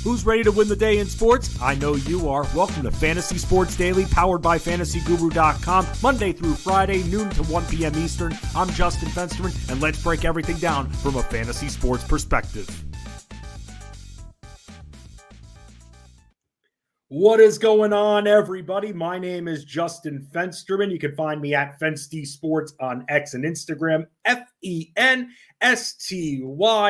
Who's ready to win the day in sports? I know you are. Welcome to Fantasy Sports Daily, powered by FantasyGuru.com, Monday through Friday, noon to 1 p.m. Eastern. I'm Justin Fensterman, and let's break everything down from a fantasy sports perspective. What is going on, everybody? My name is Justin Fensterman. You can find me at Fensty Sports on X and Instagram, FENSTY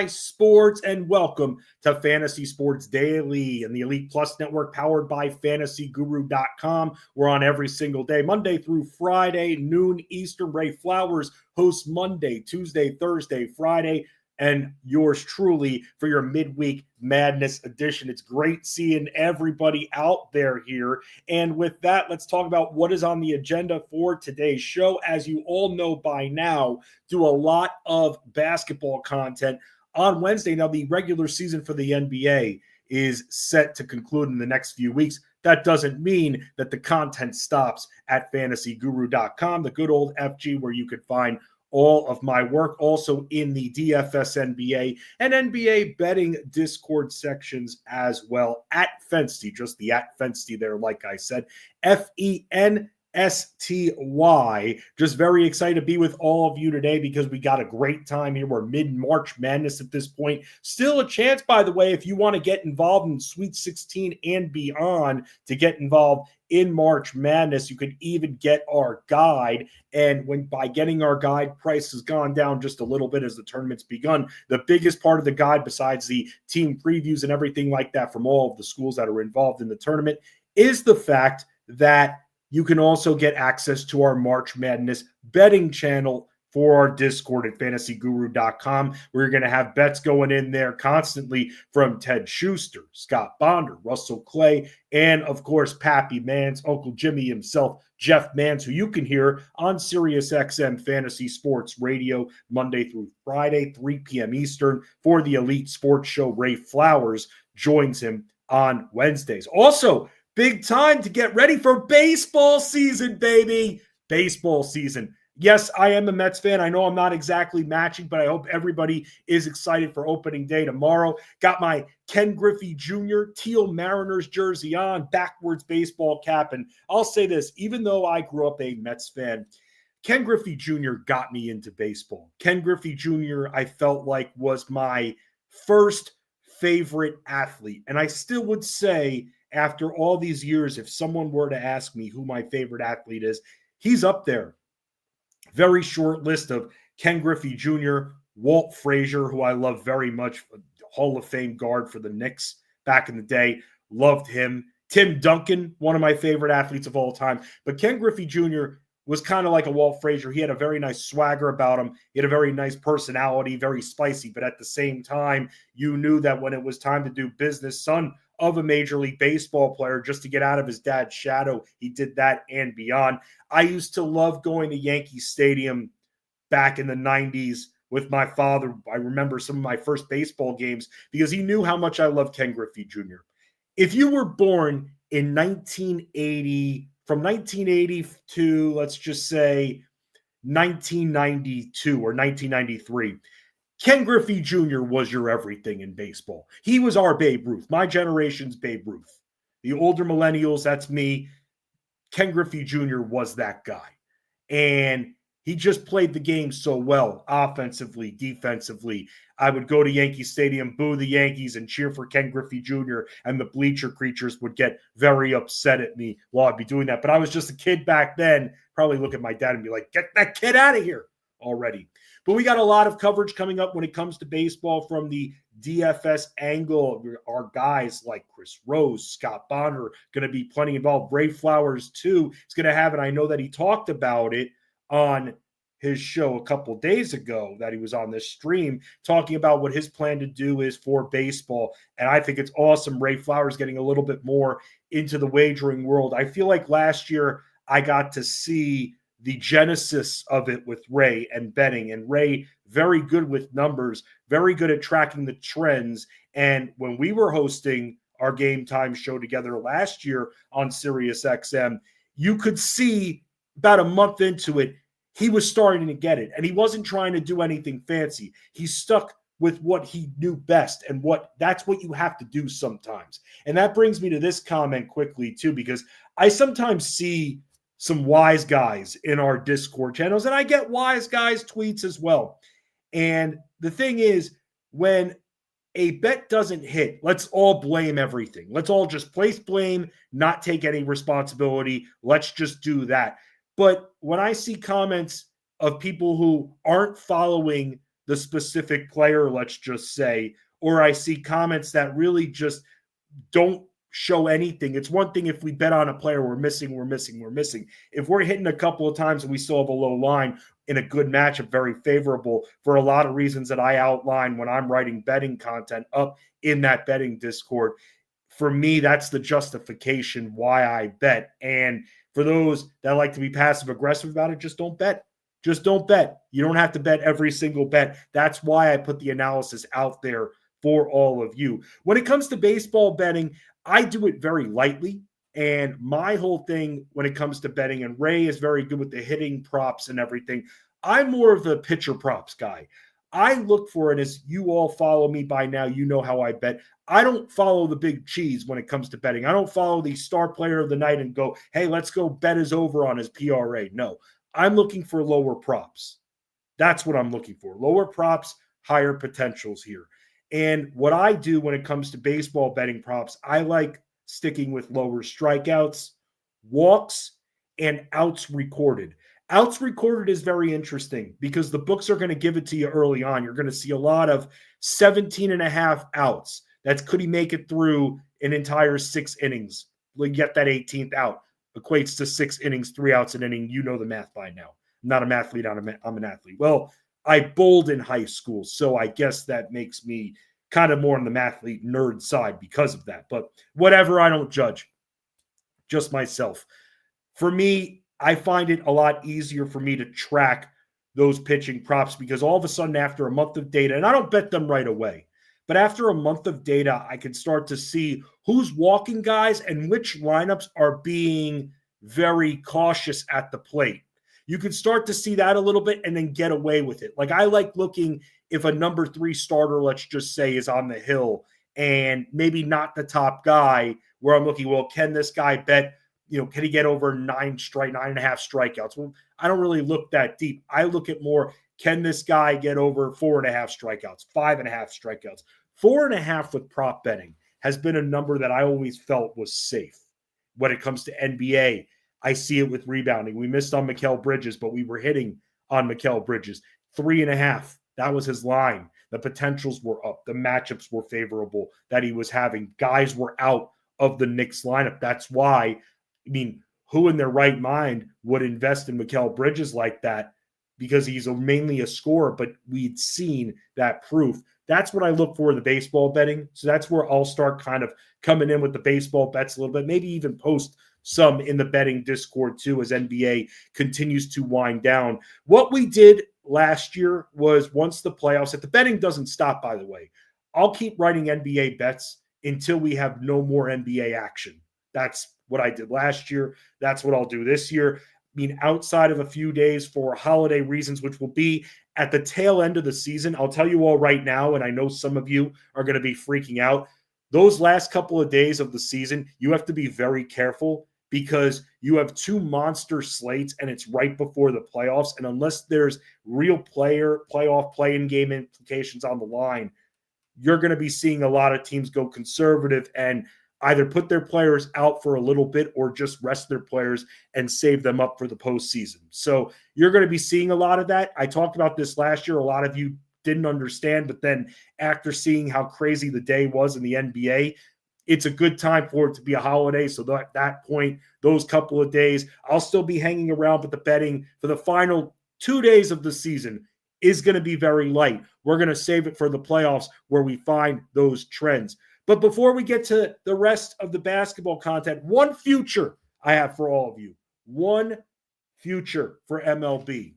Sports, and welcome to Fantasy Sports Daily and the Elite Plus Network, powered by FantasyGuru.com. We're on every single day, Monday through Friday, noon Eastern. Ray Flowers hosts Monday, Tuesday, Thursday, Friday, and yours truly for your midweek madness edition. It's great seeing everybody out there here. And with that, let's talk about what is on the agenda for today's show. As you all know by now, do a lot of basketball content on Wednesday. Now, the regular season for the NBA is set to conclude in the next few weeks. That doesn't mean that the content stops at fantasyguru.com, the good old FG, where you could find all of my work, also in the DFS NBA and NBA betting Discord sections as well, at Fensty, just the at Fensty there, like I said, FENSTY. Just very excited to be with all of you today because we got a great time here. We're mid-March Madness at this point. Still a chance, by the way, if you want to get involved in Sweet 16 and beyond, to get involved in March Madness. You could even get our guide, and by getting our guide, price has gone down just a little bit as the tournament's begun. The biggest part of the guide, besides the team previews and everything like that from all of the schools that are involved in the tournament, is the fact that you can also get access to our March Madness betting channel for our Discord at fantasyguru.com. We're going to have bets going in there constantly from Ted Schuster, Scott Bonder, Russell Clay, and of course, Pappy Mans, Uncle Jimmy himself, Jeff Mans, who you can hear on SiriusXM Fantasy Sports Radio Monday through Friday, 3 p.m. Eastern. For the Elite Sports Show, Ray Flowers joins him on Wednesdays. Also, big time to get ready for baseball season, baby. Baseball season. Yes, I am a Mets fan. I know I'm not exactly matching, but I hope everybody is excited for opening day tomorrow. Got my Ken Griffey Jr. Teal Mariners jersey on, backwards baseball cap. And I'll say this, even though I grew up a Mets fan, Ken Griffey Jr. got me into baseball. Ken Griffey Jr., I felt like, was my first favorite athlete. And I still would say, after all these years, if someone were to ask me who my favorite athlete is, he's up there. Very short list of Ken Griffey Jr., Walt Frazier, who I love very much, Hall of Fame guard for the Knicks back in the day. Loved him. Tim Duncan, one of my favorite athletes of all time. But Ken Griffey Jr. was kind of like a Walt Frazier. He had a very nice swagger about him. He had a very nice personality, very spicy. But at the same time, you knew that when it was time to do business, son of a Major League Baseball player, just to get out of his dad's shadow, he did that and beyond. I used to love going to Yankee Stadium back in the 90s with my father. I remember some of my first baseball games because he knew how much I loved Ken Griffey Jr. If you were born in 1980, from 1980 to, let's just say, 1992 or 1993, Ken Griffey Jr. was your everything in baseball. He was our Babe Ruth, my generation's Babe Ruth. The older millennials, that's me. Ken Griffey Jr. was that guy. And he just played the game so well, offensively, defensively. I would go to Yankee Stadium, boo the Yankees, and cheer for Ken Griffey Jr., and the bleacher creatures would get very upset at me while I'd be doing that. But I was just a kid back then, probably look at my dad and be like, get that kid out of here already. But we got a lot of coverage coming up when it comes to baseball from the DFS angle. Our guys like Chris Rose, Scott Bonner, going to be plenty involved. Ray Flowers, too, is going to have it. I know that he talked about it on his show a couple days ago, that he was on this stream talking about what his plan to do is for baseball. And I think it's awesome. Ray Flowers getting a little bit more into the wagering world. I feel like last year I got to see the genesis of it with Ray and betting. And Ray, very good with numbers, very good at tracking the trends. And when we were hosting our Game Time show together last year on SiriusXM, you could see about a month into it, he was starting to get it. And he wasn't trying to do anything fancy. He stuck with what he knew best, and that's what you have to do sometimes. And that brings me to this comment quickly too, because I sometimes see some wise guys in our Discord channels, and I get wise guys tweets as well. And the thing is, when a bet doesn't hit, let's all blame everything. Let's all just place blame, not take any responsibility. Let's just do that. But when I see comments of people who aren't following the specific player, let's just say, or I see comments that really just don't show anything. It's one thing if we bet on a player, we're missing. If we're hitting a couple of times and we still have a low line in a good matchup, very favorable for a lot of reasons that I outline when I'm writing betting content up in that betting Discord. For me, that's the justification why I bet. And for those that like to be passive aggressive about it, just don't bet. Just don't bet. You don't have to bet every single bet. That's why I put the analysis out there for all of you. When it comes to baseball betting, I do it very lightly. And my whole thing when it comes to betting, and Ray is very good with the hitting props and everything, I'm more of the pitcher props guy. I look for it, as you all follow me by now, you know how I bet. I don't follow the big cheese when it comes to betting. I don't follow the star player of the night and go, hey, let's go bet his over on his PRA. No, I'm looking for lower props. That's what I'm looking for. Lower props, higher potentials here. And what I do when it comes to baseball betting props, I like sticking with lower strikeouts, walks, and outs recorded. Outs recorded is very interesting because the books are going to give it to you early on. You're going to see a lot of 17 and a half outs. That's could he make it through an entire 6 innings? You get that 18th out. Equates to 6 innings, 3 outs an inning. You know the math by now. I'm not a mathlete, I'm an athlete. Well, I bowled in high school, so I guess that makes me kind of more on the mathlete nerd side because of that. But whatever, I don't judge. Just myself. For me, I find it a lot easier for me to track those pitching props because all of a sudden after a month of data, and I don't bet them right away, but after a month of data, I can start to see who's walking guys and which lineups are being very cautious at the plate. You can start to see that a little bit and then get away with it. Like I like looking if a number 3 starter, let's just say, is on the hill and maybe not the top guy, where I'm looking, well, can this guy bet, can he get over 9.5 strikeouts? Well, I don't really look that deep. I look at more, can this guy get over 4.5 strikeouts, 5.5 strikeouts? 4.5 with prop betting has been a number that I always felt was safe. When it comes to NBA, I see it with rebounding. We missed on Mikal Bridges, but we were hitting on Mikal Bridges. 3.5, that was his line. The potentials were up. The matchups were favorable that he was having. Guys were out of the Knicks lineup. That's why, who in their right mind would invest in Mikal Bridges like that? Because he's mainly a scorer, but we'd seen that proof. That's what I look for in the baseball betting. So that's where I'll start kind of coming in with the baseball bets a little bit, maybe even post some in the betting Discord too as NBA continues to wind down. What we did last year was once the playoffs, if the betting doesn't stop, by the way, I'll keep writing NBA bets until we have no more NBA action. That's what I did last year. That's what I'll do this year. Outside of a few days for holiday reasons, which will be at the tail end of the season, I'll tell you all right now, and I know some of you are going to be freaking out. Those last couple of days of the season, you have to be very careful because you have 2 monster slates and it's right before the playoffs. And unless there's real playoff play-in game implications on the line, you're going to be seeing a lot of teams go conservative and either put their players out for a little bit or just rest their players and save them up for the postseason. So you're going to be seeing a lot of that. I talked about this last year. A lot of you didn't understand, but then after seeing how crazy the day was in the NBA, it's a good time for it to be a holiday. So at that point, those couple of days, I'll still be hanging around, but the betting for the final 2 days of the season is going to be very light. We're going to save it for the playoffs where we find those trends. But before we get to the rest of the basketball content, one future I have for all of you. One future for MLB.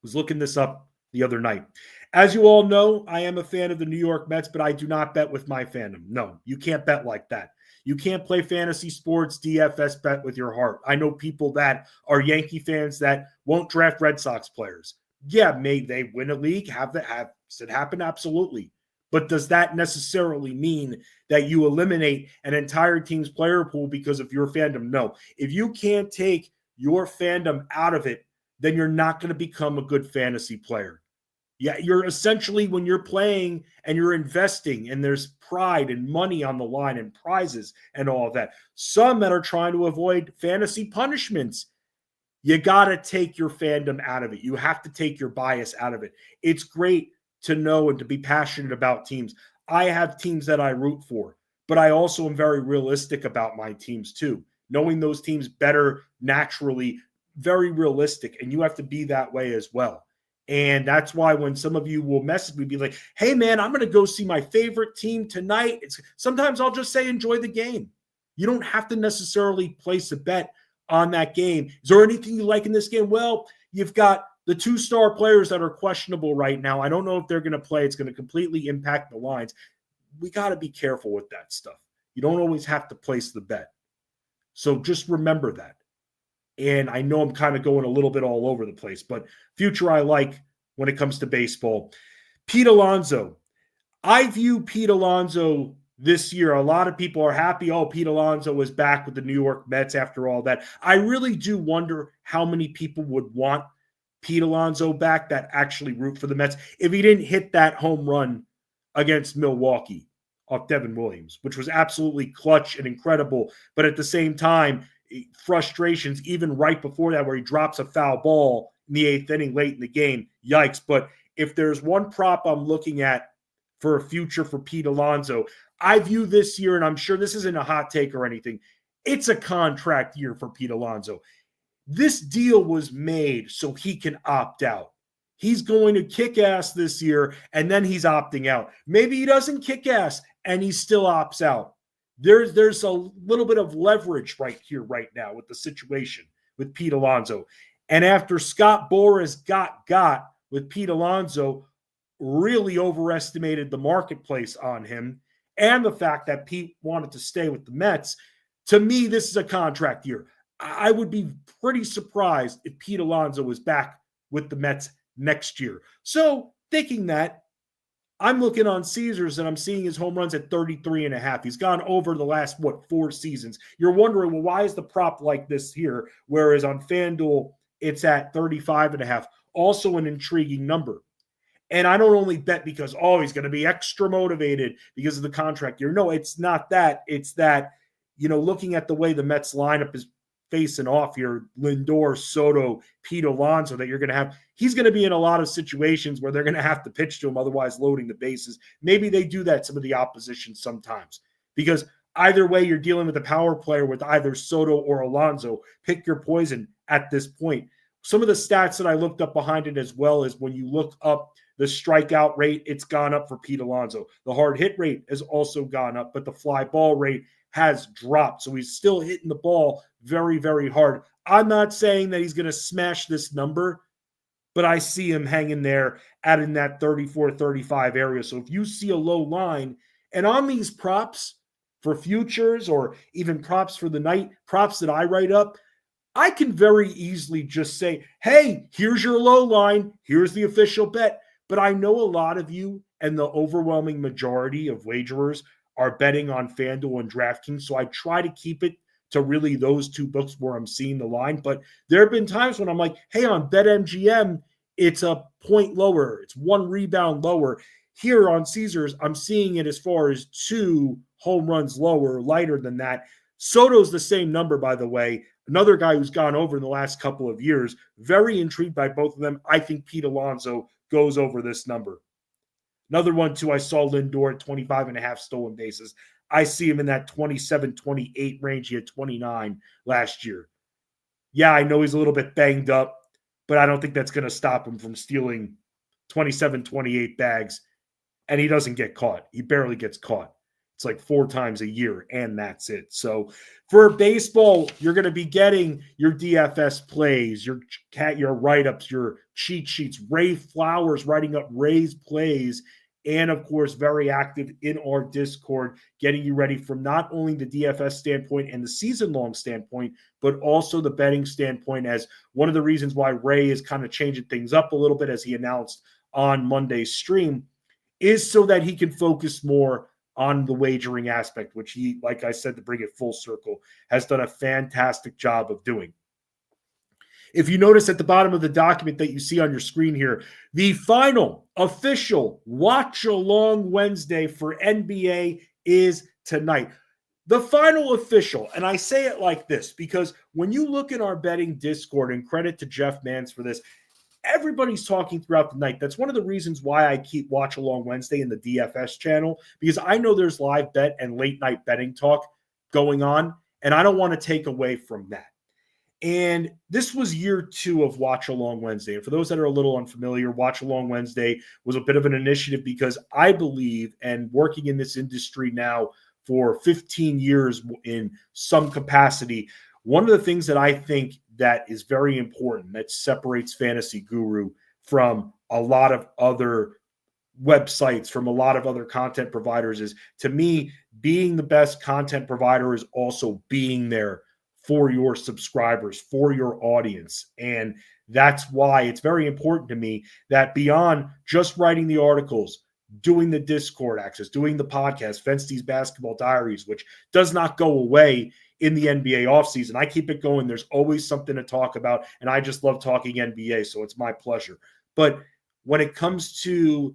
Was looking this up the other night. As you all know, I am a fan of the New York Mets, but I do not bet with my fandom. No, you can't bet like that. You can't play fantasy sports DFS bet with your heart. I know people that are Yankee fans that won't draft Red Sox players. Yeah, may they win a league? Has it happened? Absolutely. But does that necessarily mean that you eliminate an entire team's player pool because of your fandom? No. If you can't take your fandom out of it, then you're not going to become a good fantasy player. Yeah, you're essentially, when you're playing and you're investing and there's pride and money on the line and prizes and all of that. Some that are trying to avoid fantasy punishments, you got to take your fandom out of it. You have to take your bias out of it. It's great to know and to be passionate about teams. I have teams that I root for, but I also am very realistic about my teams too. Knowing those teams better naturally, very realistic, and you have to be that way as well. And that's why when some of you will message me, be like, hey, man, I'm going to go see my favorite team tonight. Sometimes I'll just say, enjoy the game. You don't have to necessarily place a bet on that game. Is there anything you like in this game? Well, you've got the 2-star players that are questionable right now. I don't know if they're going to play. It's going to completely impact the lines. We got to be careful with that stuff. You don't always have to place the bet. So just remember that. And I know I'm kind of going a little bit all over the place, but future I like when it comes to baseball. Pete Alonso. I view Pete Alonso this year. A lot of people are happy. Oh, Pete Alonso is back with the New York Mets after all that. I really do wonder how many people would want Pete Alonso back that actually root for the Mets if he didn't hit that home run against Milwaukee off Devin Williams, which was absolutely clutch and incredible. But at the same time, frustrations even right before that where he drops a foul ball in the 8th inning late in the game. Yikes. But if there's one prop I'm looking at for a future for Pete Alonso, I view this year, and I'm sure this isn't a hot take or anything, it's a contract year for Pete Alonso. This deal was made so he can opt out. He's going to kick ass this year, and then he's opting out. Maybe he doesn't kick ass, and he still opts out. There's a little bit of leverage right here, right now, with the situation with Pete Alonso. And after Scott Boras got with Pete Alonso, really overestimated the marketplace on him, and the fact that Pete wanted to stay with the Mets, to me, this is a contract year. I would be pretty surprised if Pete Alonso was back with the Mets next year. So thinking that, I'm looking on Caesars and I'm seeing his home runs at 33.5. He's gone over the last, 4 seasons. You're wondering, well, why is the prop like this here? Whereas on FanDuel, it's at 35.5. Also an intriguing number. And I don't only bet because, he's going to be extra motivated because of the contract year. No, it's not that. It's that, looking at the way the Mets lineup is facing off here, Lindor, Soto, Pete Alonso, that you're going to have, he's going to be in a lot of situations where they're going to have to pitch to him, otherwise loading the bases. Maybe they do that, some of the opposition sometimes, because either way, you're dealing with a power player with either Soto or Alonso. Pick your poison at this point. Some of the stats that I looked up behind it as well is when you look up the strikeout rate, it's gone up for Pete Alonso. The hard hit rate has also gone up, but the fly ball rate has dropped. So he's still hitting the ball very, very hard. I'm not saying that he's going to smash this number, but I see him hanging there at in that 34, 35 area. So if you see a low line, and on these props for futures or even props for the night, props that I write up, I can very easily just say, hey, here's your low line. Here's the official bet. But I know a lot of you and the overwhelming majority of wagerers are betting on FanDuel and DraftKings. So I try to keep it to really those two books where I'm seeing the line. But there have been times when I'm like, hey, on BetMGM, it's a point lower. It's 1 rebound lower. Here on Caesars, I'm seeing it as far as 2 home runs lower, lighter than that. Soto's the same number, by the way. Another guy who's gone over in the last couple of years. Very intrigued by both of them. I think Pete Alonso goes over this number. Another one, too, I saw Lindor at 25.5 stolen bases. I see him in that 27, 28 range. He had 29 last year. Yeah, I know he's a little bit banged up, but I don't think that's going to stop him from stealing 27, 28 bags. And he doesn't get caught. He barely gets caught. It's like 4 times a year, and that's it. So for baseball, you're going to be getting your DFS plays, your write-ups, your cheat sheets. Ray Flowers writing up Ray's plays and of course, very active in our Discord, getting you ready from not only the DFS standpoint and the season-long standpoint, but also the betting standpoint, as one of the reasons why Ray is kind of changing things up a little bit, as he announced on Monday's stream, is so that he can focus more on the wagering aspect, which he, like I said, to bring it full circle, has done a fantastic job of doing. If you notice at the bottom of the document that you see on your screen here, the final official Watch Along Wednesday for NBA is tonight. The final official, and I say it like this because when you look in our betting Discord, and credit to Jeff Mans for this, everybody's talking throughout the night. That's one of the reasons why I keep Watch Along Wednesday in the DFS channel, because I know there's live bet and late night betting talk going on, and I don't want to take away from that. And this was year 2 of Watch Along Wednesday. And for those that are a little unfamiliar, Watch Along Wednesday was a bit of an initiative because I believe, and working in this industry now for 15 years in some capacity, one of the things that I think that is very important that separates Fantasy Guru from a lot of other websites, from a lot of other content providers, is, to me, being the best content provider is also being there for your subscribers, for your audience. And that's why it's very important to me that beyond just writing the articles, doing the Discord access, doing the podcast, Fensty's Basketball Diaries, which does not go away in the NBA offseason. I keep it going. There's always something to talk about, and I just love talking NBA, so it's my pleasure. But when it comes to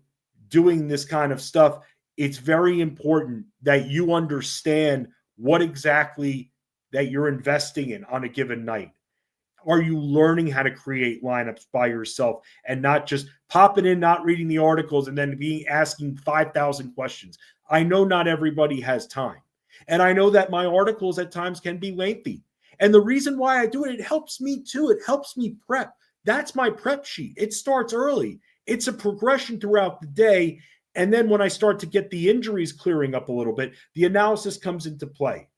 doing this kind of stuff, it's very important that you understand what exactly that you're investing in on a given night. Are you learning how to create lineups by yourself and not just popping in, not reading the articles, and then asking 5,000 questions? I know not everybody has time. And I know that my articles at times can be lengthy. And the reason why I do it, it helps me too. It helps me prep. That's my prep sheet. It starts early. It's a progression throughout the day. And then when I start to get the injuries clearing up a little bit, the analysis comes into play.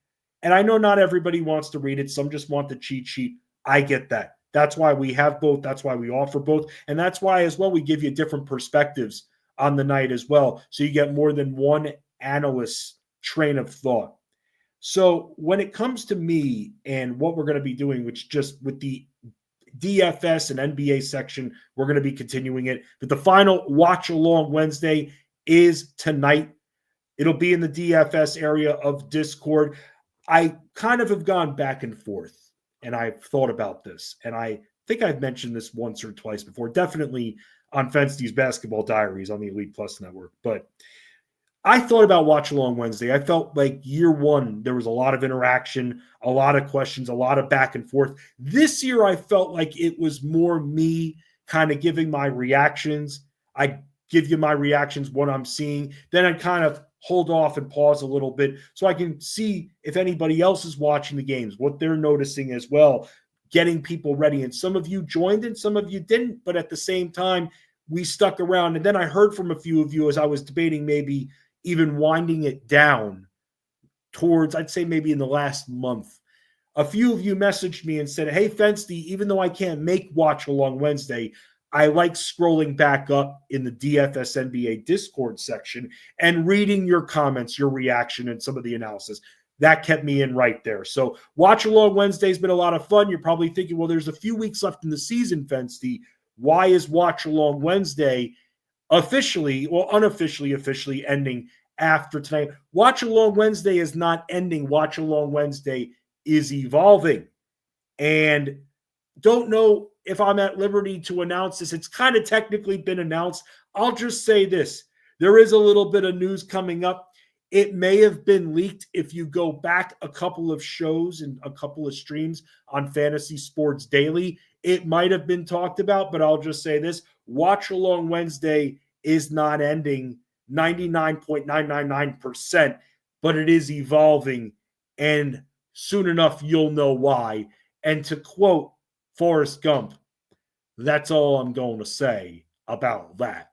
And I know not everybody wants to read it. Some just want the cheat sheet. I get that. That's why we have both. That's why we offer both. And that's why as well we give you different perspectives on the night as well. So you get more than one analyst's train of thought. So when it comes to me and what we're going to be doing, which just with the DFS and NBA section, we're going to be continuing it. But the final Watch Along Wednesday is tonight. It'll be in the DFS area of Discord. I kind of have gone back and forth, and I've thought about this, and I think I've mentioned this once or twice before, definitely on Fensty's Basketball Diaries on the Elite Plus Network. But I thought about Watch Along Wednesday. I felt like year 1, there was a lot of interaction, a lot of questions, a lot of back and forth. This year, I felt like it was more me kind of giving my reactions. I give you my reactions, what I'm seeing. Then I kind of hold off and pause a little bit so I can see if anybody else is watching the games, what they're noticing as well, getting people ready. And some of you joined and some of you didn't, but at the same time, we stuck around. And then I heard from a few of you as I was debating maybe even winding it down towards, I'd say maybe in the last month. A few of you messaged me and said, hey, Fensty, even though I can't make Watch Along Wednesday, I like scrolling back up in the DFS NBA Discord section and reading your comments, your reaction, and some of the analysis. That kept me in right there. So Watch Along Wednesday has been a lot of fun. You're probably thinking, well, there's a few weeks left in the season, Fensty. Why is Watch Along Wednesday officially or unofficially officially ending after tonight? Watch Along Wednesday is not ending. Watch Along Wednesday is evolving. And don't know if I'm at liberty to announce this. It's kind of technically been announced. I'll just say this. There is a little bit of news coming up. It may have been leaked if you go back a couple of shows and a couple of streams on Fantasy Sports Daily. It might have been talked about, but I'll just say this. Watch Along Wednesday is not ending 99.999%, but it is evolving, and soon enough you'll know why. And to quote Forrest Gump, that's all I'm going to say about that.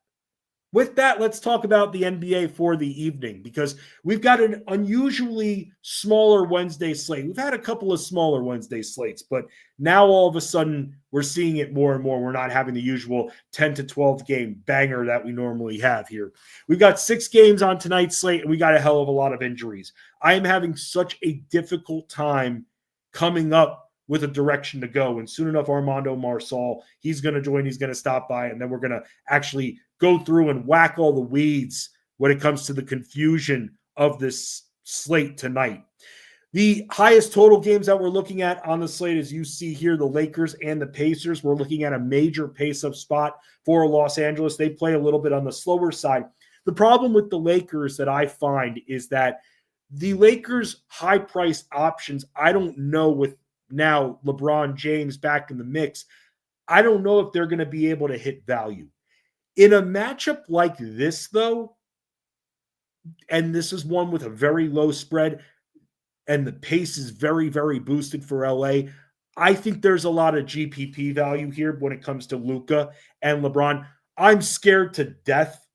With that, let's talk about the NBA for the evening, because we've got an unusually smaller Wednesday slate. We've had a couple of smaller Wednesday slates, but now all of a sudden we're seeing it more and more. We're not having the usual 10 to 12 game banger that we normally have here. We've got 6 games on tonight's slate, and we got a hell of a lot of injuries. I am having such a difficult time coming up with a direction to go. And soon enough, Armando Marsal, he's going to join, he's going to stop by, and then we're going to actually go through and whack all the weeds when it comes to the confusion of this slate tonight. The highest total games that we're looking at on the slate, as you see here, the Lakers and the Pacers. We're looking at a major pace-up spot for Los Angeles. They play a little bit on the slower side. The problem with the Lakers that I find is that the Lakers' high-priced options, I don't know, with now LeBron James back in the mix, I don't know if they're going to be able to hit value. In a matchup like this, though, and this is one with a very low spread, and the pace is very, very boosted for LA, I think there's a lot of GPP value here when it comes to Luka and LeBron. I'm scared to death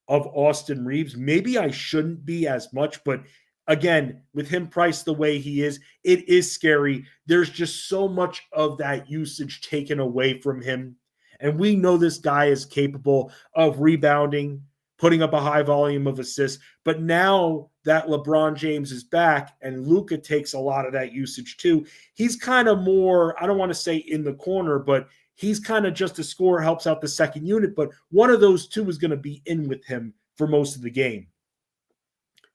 of Austin Reeves. Maybe I shouldn't be as much, but again, with him priced the way he is, it is scary. There's just so much of that usage taken away from him. And we know this guy is capable of rebounding, putting up a high volume of assists. But now that LeBron James is back and Luka takes a lot of that usage too, he's kind of more, I don't want to say in the corner, but he's kind of just a scorer, helps out the second unit. But one of those two is going to be in with him for most of the game.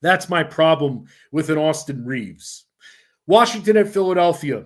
That's my problem with an Austin Reeves. Washington at Philadelphia.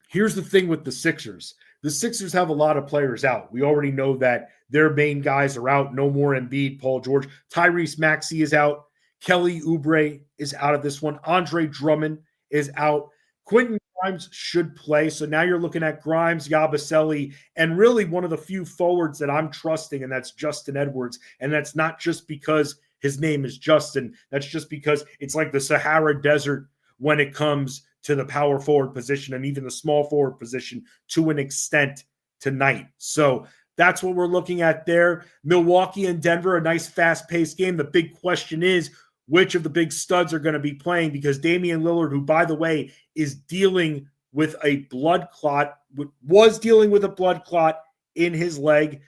Here's the thing with the Sixers. The Sixers have a lot of players out. We already know that their main guys are out. No more Embiid, Paul George. Tyrese Maxey is out. Kelly Oubre is out of this one. Andre Drummond is out. Quentin Grimes should play. So now you're looking at Grimes, Yabusele, and really one of the few forwards that I'm trusting, and that's Justin Edwards. And that's not just because his name is Justin. That's just because it's like the Sahara Desert when it comes to the power forward position and even the small forward position to an extent tonight. So that's what we're looking at there. Milwaukee and Denver, a nice fast-paced game. The big question is which of the big studs are going to be playing, because Damian Lillard, who, by the way, is dealing with a blood clot, was dealing with a blood clot in his leg.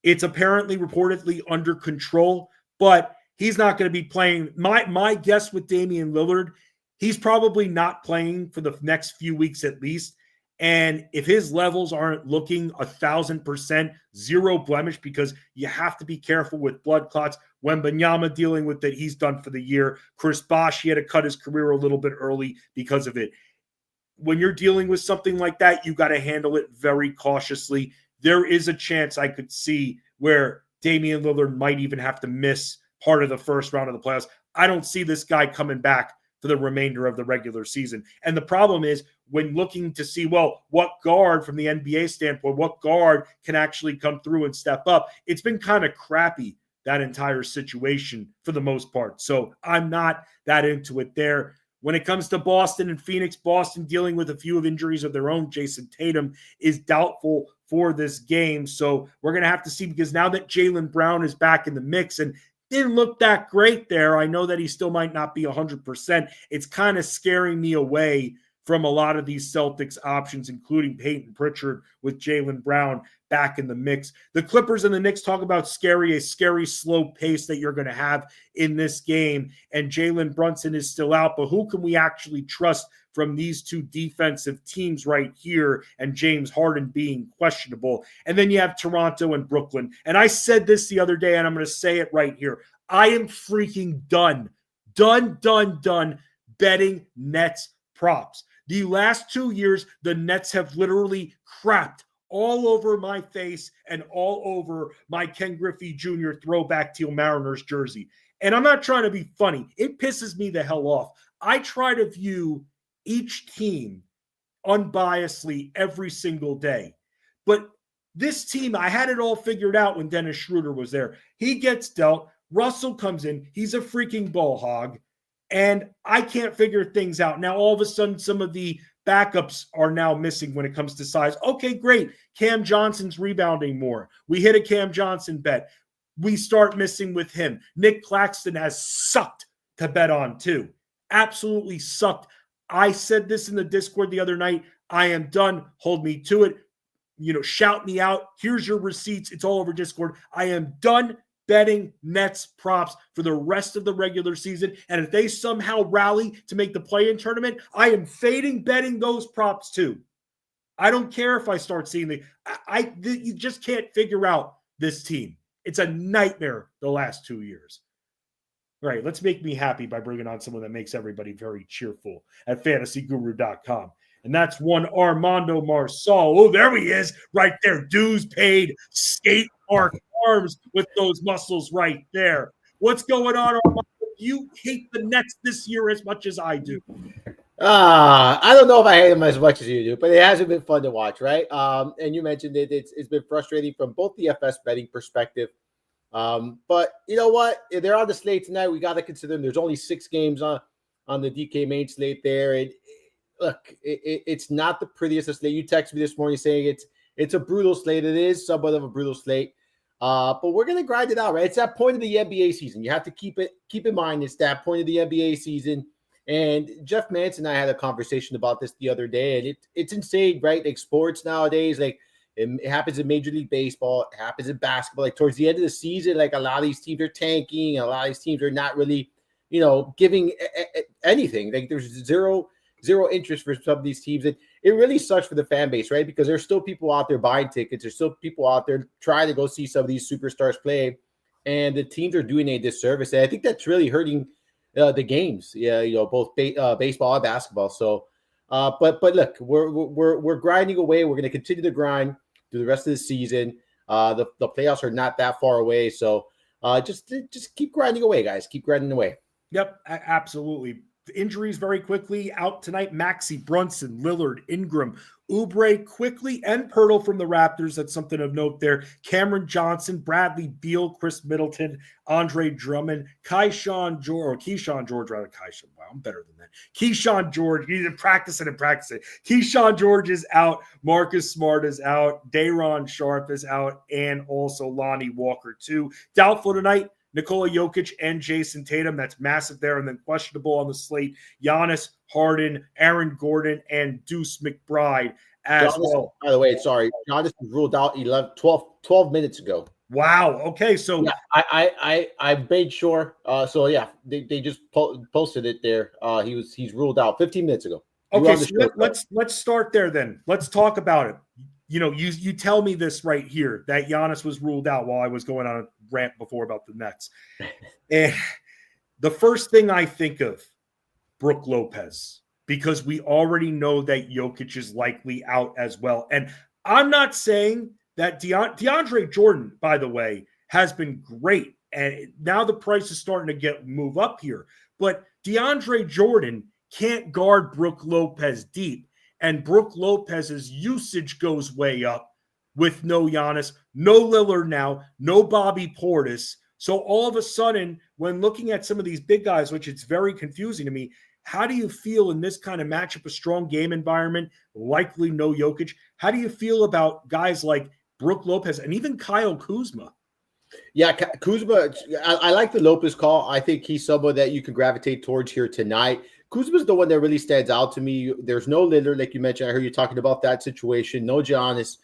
It's apparently reportedly under control, but he's not going to be playing. My guess with Damian Lillard, he's probably not playing for the next few weeks at least. And if his levels aren't looking 1,000%, zero blemish, because you have to be careful with blood clots. Wembanyama dealing with it, he's done for the year. Chris Bosh, he had to cut his career a little bit early because of it. When you're dealing with something like that, you got to handle it very cautiously. There is a chance I could see where Damian Lillard might even have to miss part of the first round of the playoffs. I don't see this guy coming back for the remainder of the regular season. And the problem is, when looking to see, well, what guard from the NBA standpoint, what guard can actually come through and step up, it's been kind of crappy, that entire situation for the most part. So I'm not that into it there. When it comes to Boston and Phoenix, Boston dealing with a few of injuries of their own. Jason Tatum is doubtful for this game. So we're going to have to see, because now that Jaylen Brown is back in the mix and didn't look that great there, I know that he still might not be 100%. It's kind of scaring me away from a lot of these Celtics options, including Peyton Pritchard with Jaylen Brown back in the mix. The Clippers and the Knicks talk about a scary slow pace that you're going to have in this game. And Jalen Brunson is still out, but who can we actually trust from these two defensive teams right here, and James Harden being questionable? And then you have Toronto and Brooklyn. And I said this the other day, and I'm going to say it right here. I am freaking done betting Nets props. The last 2 years, the Nets have literally crapped all over my face and all over my Ken Griffey Jr. throwback Teal Mariners jersey. And I'm not trying to be funny. It pisses me the hell off. I try to view each team unbiasedly every single day. But this team, I had it all figured out when Dennis Schroeder was there. He gets dealt. Russell comes in. He's a freaking ball hog. And I can't figure things out. Now, all of a sudden, some of the backups are now missing when it comes to size. Okay, great. Cam Johnson's rebounding more. We hit a Cam Johnson bet. we start missing with him. Nick Claxton has sucked to bet on too. Absolutely sucked. I said this in the Discord the other night. I am done. Hold me to it. Shout me out. Here's your receipts. It's all over Discord. I am done betting Nets props for the rest of the regular season. And if they somehow rally to make the play-in tournament, I am fading betting those props too. I don't care if I start seeing you just can't figure out this team. It's a nightmare the last 2 years. All right, let's make me happy by bringing on someone that makes everybody very cheerful at fantasyguru.com. And that's one Armando Marsal. Oh, there he is, right there. Dues paid, skate park arms with those muscles right there. What's going on, Armando? You hate the Nets this year as much as I do. I don't know if I hate them as much as you do, but it hasn't been fun to watch, right? And you mentioned it. It's been frustrating from both the FS betting perspective. But you know what? If they're on the slate tonight, we got to consider them. There's only 6 games on the DK main slate there. And look, it's not the prettiest of slate. You texted me this morning saying it's a brutal slate. It is somewhat of a brutal slate. But we're gonna grind it out, right? It's that point of the NBA season. You have to keep in mind. It's that point of the NBA season. And Jeff Manson and I had a conversation about this the other day, and it's insane, right? Like sports nowadays, like it happens in Major League Baseball, it happens in basketball. Like towards the end of the season, like a lot of these teams are tanking, and a lot of these teams are not really, giving anything. Like there's zero interest for some of these teams. And it really sucks for the fan base, right? Because there's still people out there buying tickets. There's still people out there trying to go see some of these superstars play, and the teams are doing a disservice. And I think that's really hurting the games, both baseball and basketball. So, but look, we're grinding away. We're going to continue to grind through the rest of the season. The playoffs are not that far away, so just keep grinding away, guys. Keep grinding away. Yep, absolutely. Injuries very quickly out tonight. Maxey, Brunson, Lillard, Ingram, Oubre quickly, and Pirtle from the Raptors. That's something of note there. Cameron Johnson, Bradley Beal, Chris Middleton, Andre Drummond, Keyshawn George. Wow, I'm better than that. Keyshawn George. You need to practice it. Keyshawn George is out. Marcus Smart is out. Day'Ron Sharpe is out. And also Lonnie Walker too. Doubtful tonight. Nikola Jokic and Jason Tatum. That's massive there. And then questionable on the slate, Giannis, Harden, Aaron Gordon, and Deuce McBride as well. By the way, sorry, Giannis was ruled out 12 minutes ago. Wow. Okay. So yeah, I made sure. So yeah, they just posted it there. He's ruled out 15 minutes ago. Okay. So let's start there then. Let's talk about it. You tell me this right here, that Giannis was ruled out while I was going on a rant before about the Nets. And the first thing I think of, Brook Lopez, because we already know that Jokic is likely out as well. And I'm not saying that DeAndre Jordan, by the way, has been great. And now the price is starting to move up here. But DeAndre Jordan can't guard Brook Lopez deep. And Brook Lopez's usage goes way up with no Giannis, no Lillard now, no Bobby Portis. So all of a sudden, when looking at some of these big guys, which it's very confusing to me, how do you feel in this kind of matchup, a strong game environment, likely no Jokic? How do you feel about guys like Brook Lopez and even Kyle Kuzma? Yeah, Kuzma, I like the Lopez call. I think he's someone that you can gravitate towards here tonight. Kuzma's the one that really stands out to me. There's no Lillard, like you mentioned. I heard you talking about that situation. No Giannis.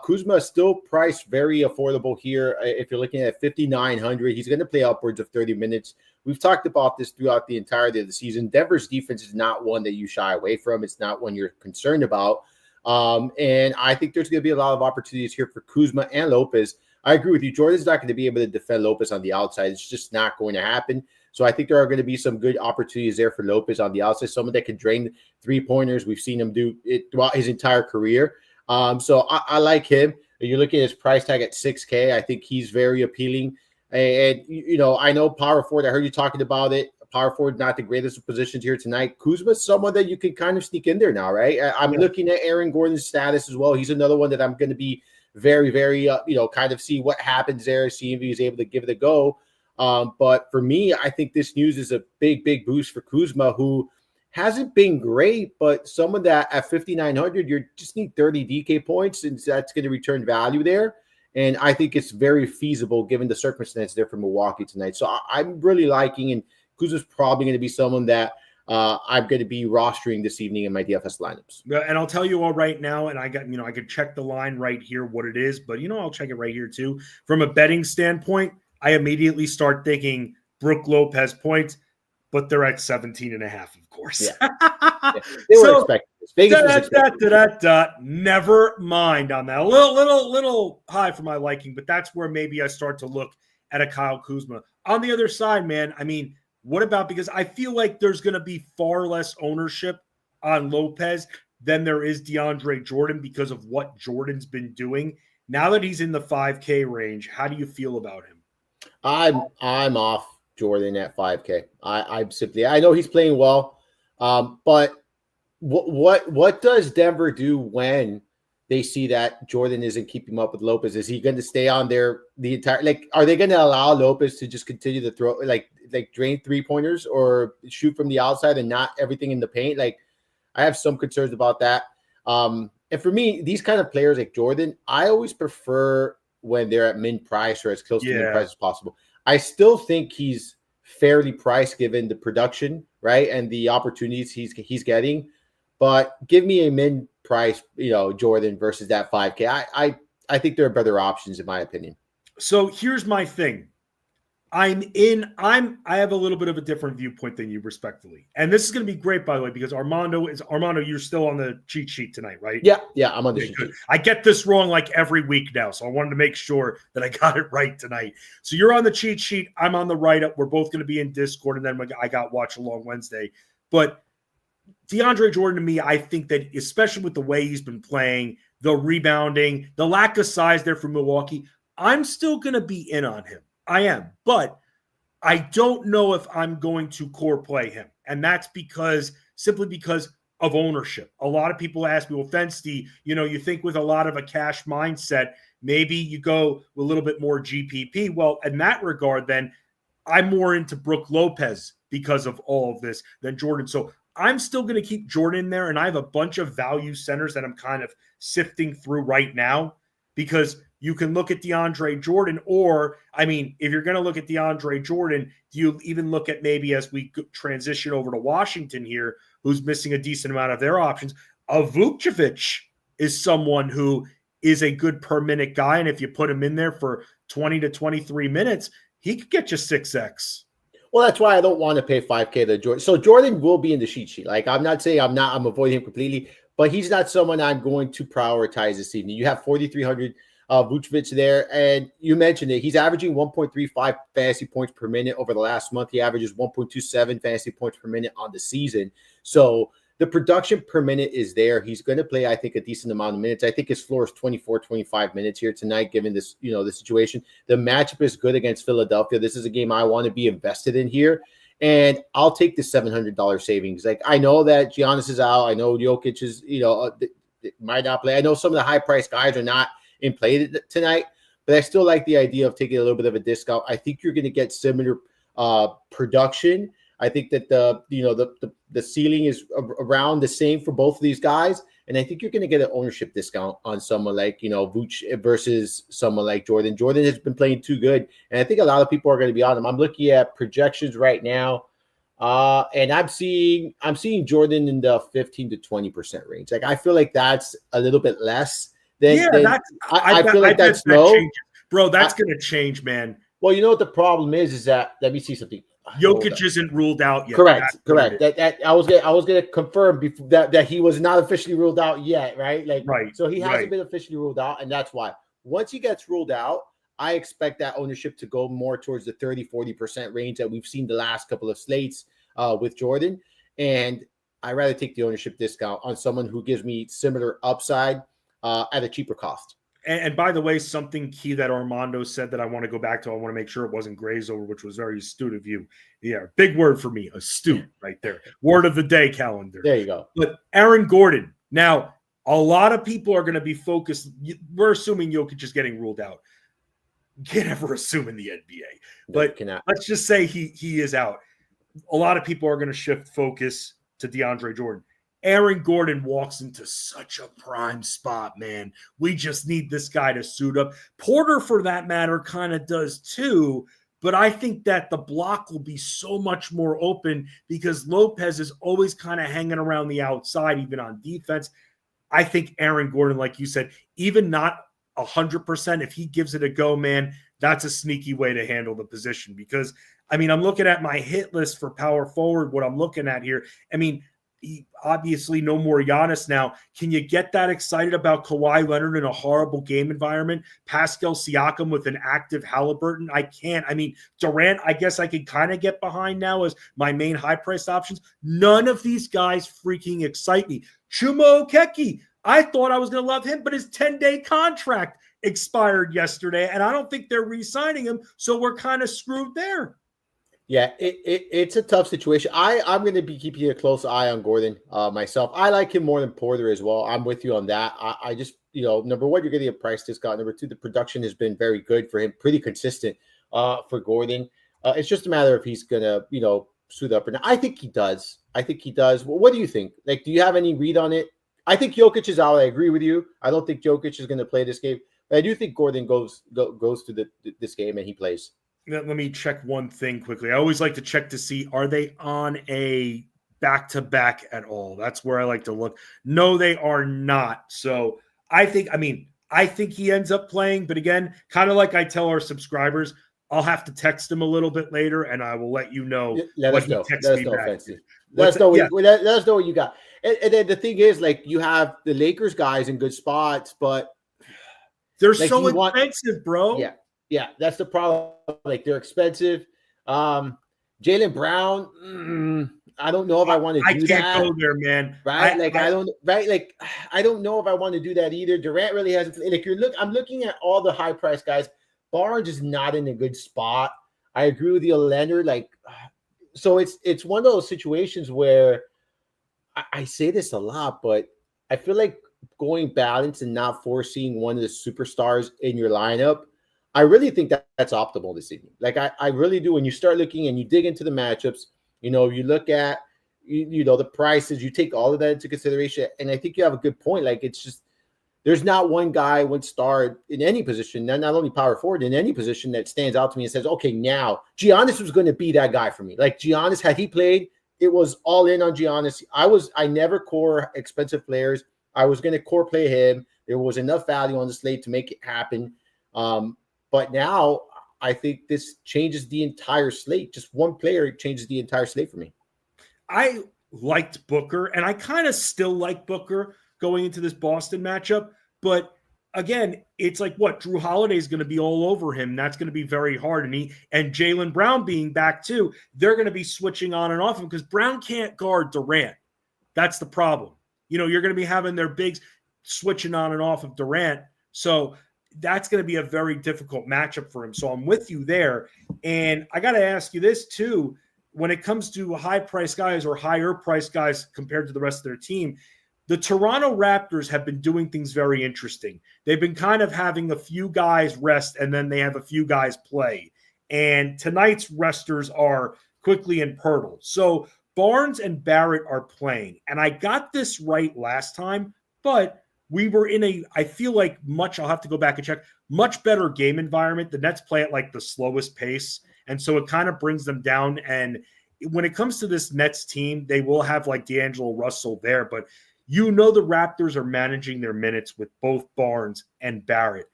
Kuzma is still priced very affordable here. If you're looking at 5,900, he's going to play upwards of 30 minutes. We've talked about this throughout the entirety of the season. Denver's defense is not one that you shy away from. It's not one you're concerned about. And I think there's going to be a lot of opportunities here for Kuzma and Lopez. I agree with you. Jordan's not going to be able to defend Lopez on the outside. It's just not going to happen. So I think there are going to be some good opportunities there for Lopez on the outside, someone that can drain three-pointers. We've seen him do it throughout his entire career. So I like him. You're looking at his price tag at $6K. I think he's very appealing. And I know power forward. I heard you talking about it. Power forward, not the greatest of positions here tonight. Kuzma's someone that you can kind of sneak in there now, right? I'm looking at Aaron Gordon's status as well. He's another one that I'm going to be very, very, kind of see what happens there, see if he's able to give it a go. But for me, I think this news is a big, big boost for Kuzma, who hasn't been great, but someone that at 5,900, you just need 30 DK points, and that's going to return value there. And I think it's very feasible given the circumstance there for Milwaukee tonight. So I'm really liking, and Kuzma's probably going to be someone that I'm going to be rostering this evening in my DFS lineups. And I'll tell you all right now, and I could check the line right here, what it is, but I'll check it right here too. From a betting standpoint, I immediately start thinking Brook Lopez points, but they're at 17.5, of course. Yeah. They were expecting this. Vegas was expecting Never mind on that. A little high for my liking, but that's where maybe I start to look at a Kyle Kuzma. On the other side, man, I mean, what about, because I feel like there's going to be far less ownership on Lopez than there is DeAndre Jordan because of what Jordan's been doing. Now that he's in the 5K range, how do you feel about him? I'm off Jordan at 5K. I know he's playing well, but what does Denver do when they see that Jordan isn't keeping up with Lopez? Is he going to stay on there the entire, are they going to allow Lopez to just continue to throw, like drain 3-pointers or shoot from the outside and not everything in the paint? I have some concerns about that. And for me, these kind of players like Jordan, I always prefer when they're at min price or as close to min price as possible. I still think he's fairly priced given the production, right, and the opportunities he's getting. But give me a min price, Jordan versus that 5K. I think there are better options in my opinion. So here's my thing. I have a little bit of a different viewpoint than you, respectfully. And this is going to be great, by the way, because Armando, you're still on the cheat sheet tonight, right? Yeah, I'm on the cheat sheet. I get this wrong like every week now, so I wanted to make sure that I got it right tonight. So you're on the cheat sheet. I'm on the write-up. We're both going to be in Discord, and then I got Watch Along Wednesday. But DeAndre Jordan, to me, I think that especially with the way he's been playing, the rebounding, the lack of size there for Milwaukee, I'm still going to be in on him. I am, but I don't know if I'm going to core play him. And that's simply because of ownership. A lot of people ask me, well, Fensty, you think with a lot of a cash mindset, maybe you go a little bit more GPP. Well, in that regard, then I'm more into Brook Lopez because of all of this than Jordan. So I'm still going to keep Jordan in there. And I have a bunch of value centers that I'm kind of sifting through right now, because you can look at DeAndre Jordan, or, if you're going to look at DeAndre Jordan, do you even look at maybe as we transition over to Washington here, who's missing a decent amount of their options? Vucevic is someone who is a good per minute guy. And if you put him in there for 20 to 23 minutes, he could get you 6X. Well, that's why I don't want to pay 5K to Jordan. So Jordan will be in the cheat sheet. I'm not saying I'm avoiding him completely, but he's not someone I'm going to prioritize this evening. You have 4,300 Vucevic there, and you mentioned it. He's averaging 1.35 fantasy points per minute over the last month. He averages 1.27 fantasy points per minute on the season. So the production per minute is there. He's going to play, I think, a decent amount of minutes. I think his floor is 24, 25 minutes here tonight, given this, the situation. The matchup is good against Philadelphia. This is a game I want to be invested in here. And I'll take the $700 savings. I know that Giannis is out. I know Jokic is, might not play. I know some of the high-priced guys are not in play tonight, but I still like the idea of taking a little bit of a discount. I think you're going to get similar production. I think that the ceiling is around the same for both of these guys, and I think you're going to get an ownership discount on someone like Vooch versus someone like Jordan. Jordan has been playing too good, and I think a lot of people are going to be on him. I'm looking at projections right now, and I'm seeing Jordan in the 15 to 20% range. I feel like that's a little bit less. I feel like that's low. Bro, that's going to change, man. Well, you know what the problem is that, let me see something. Jokic isn't ruled out yet. Correct. That I was gonna confirm before that he was not officially ruled out yet, right? Right. So he hasn't been officially ruled out, and that's why. Once he gets ruled out, I expect that ownership to go more towards the 30-40% range that we've seen the last couple of slates with Jordan. And I'd rather take the ownership discount on someone who gives me similar upside at a cheaper cost. And by the way, something key that Armando said that I want to go back to, I want to make sure it wasn't grazed over, which was very astute of you. Yeah, big word for me, astute, right there. Word of the day calendar. There you go. But Aaron Gordon. Now, a lot of people are going to be focused. We're assuming Jokic is getting ruled out. Can't ever assume in the NBA. But let's just say he is out. A lot of people are going to shift focus to DeAndre Jordan. Aaron Gordon walks into such a prime spot, man. We just need this guy to suit up. Porter, for that matter, kind of does too. But I think that the block will be so much more open because Lopez is always kind of hanging around the outside, even on defense. I think Aaron Gordon, like you said, even not 100%, if he gives it a go, man, that's a sneaky way to handle the position. Because, I mean, I'm looking at my hit list for power forward, what I'm looking at here. I mean, obviously no more Giannis now. Can you get that excited about Kawhi Leonard in a horrible game environment? Pascal Siakam with an active Haliburton? I can't. I mean, Durant, I guess I could kind of get behind now as my main high-priced options. None of these guys freaking excite me. Chuma Okeke, I thought I was going to love him, but his 10-day contract expired yesterday, and I don't think they're re-signing him, so we're kind of screwed there. Yeah, it's a tough situation. I'm going to be keeping a close eye on Gordon myself. I like him more than Porter as well. I'm with you on that. I just, number one, you're getting a price discount. Number two, the production has been very good for him, pretty consistent for Gordon. It's just a matter if he's going to, suit up or not. I think he does. Well, what do you think? Like, do you have any read on it? I think Jokic is out. I agree with you. I don't think Jokic is going to play this game, but I do think Gordon goes to this game and he plays. Let me check one thing quickly. I always like to check to see, are they on a back-to-back at all? That's where I like to look. No, they are not. So I think he ends up playing. But again, kind of like I tell our subscribers, I'll have to text him a little bit later, and I will let you know let us know, Fensty. Let us know what you got. And then the thing is, like, you have the Lakers guys in good spots, but they're so expensive, bro. Yeah, that's the problem. Like, they're expensive. Jaylen Brown, I don't know if I want to do that. I can't go there, man. Right? I don't know if I want to do that either. Durant really hasn't. Like, I'm looking at all the high price guys. Barnes is not in a good spot. I agree with you, Leonard. Like, so it's one of those situations where I say this a lot, but I feel like going balanced and not forcing one of the superstars in your lineup, I really think that's optimal this evening. Like, I really do. When you start looking and you dig into the matchups, you look at, the prices, you take all of that into consideration. And I think you have a good point. Like, it's just, there's not one guy, one star in any position, not only power forward, in any position that stands out to me and says, okay, now Giannis was going to be that guy for me. Like, Giannis, had he played, it was all in on Giannis. I never core expensive players. I was going to core play him. There was enough value on the slate to make it happen. But now I think this changes the entire slate. Just one player changes the entire slate for me. I liked Booker, and I kind of still like Booker going into this Boston matchup. But again, it's like what? Drew Holiday is going to be all over him. That's going to be very hard. And Jaylen Brown being back too, they're going to be switching on and off him because Brown can't guard Durant. That's the problem. You're going to be having their bigs switching on and off of Durant. So that's going to be a very difficult matchup for him. So I'm with you there. And I got to ask you this too. When it comes to high-priced guys or higher-priced guys compared to the rest of their team, the Toronto Raptors have been doing things very interesting. They've been kind of having a few guys rest, and then they have a few guys play. And tonight's resters are Quickly and Pirtle. So Barnes and Barrett are playing. And I got this right last time, but we were in I feel like I'll have to go back and check, much better game environment. The Nets play at like the slowest pace. And so it kind of brings them down. And when it comes to this Nets team, they will have like D'Angelo Russell there. But the Raptors are managing their minutes with both Barnes and Barrett.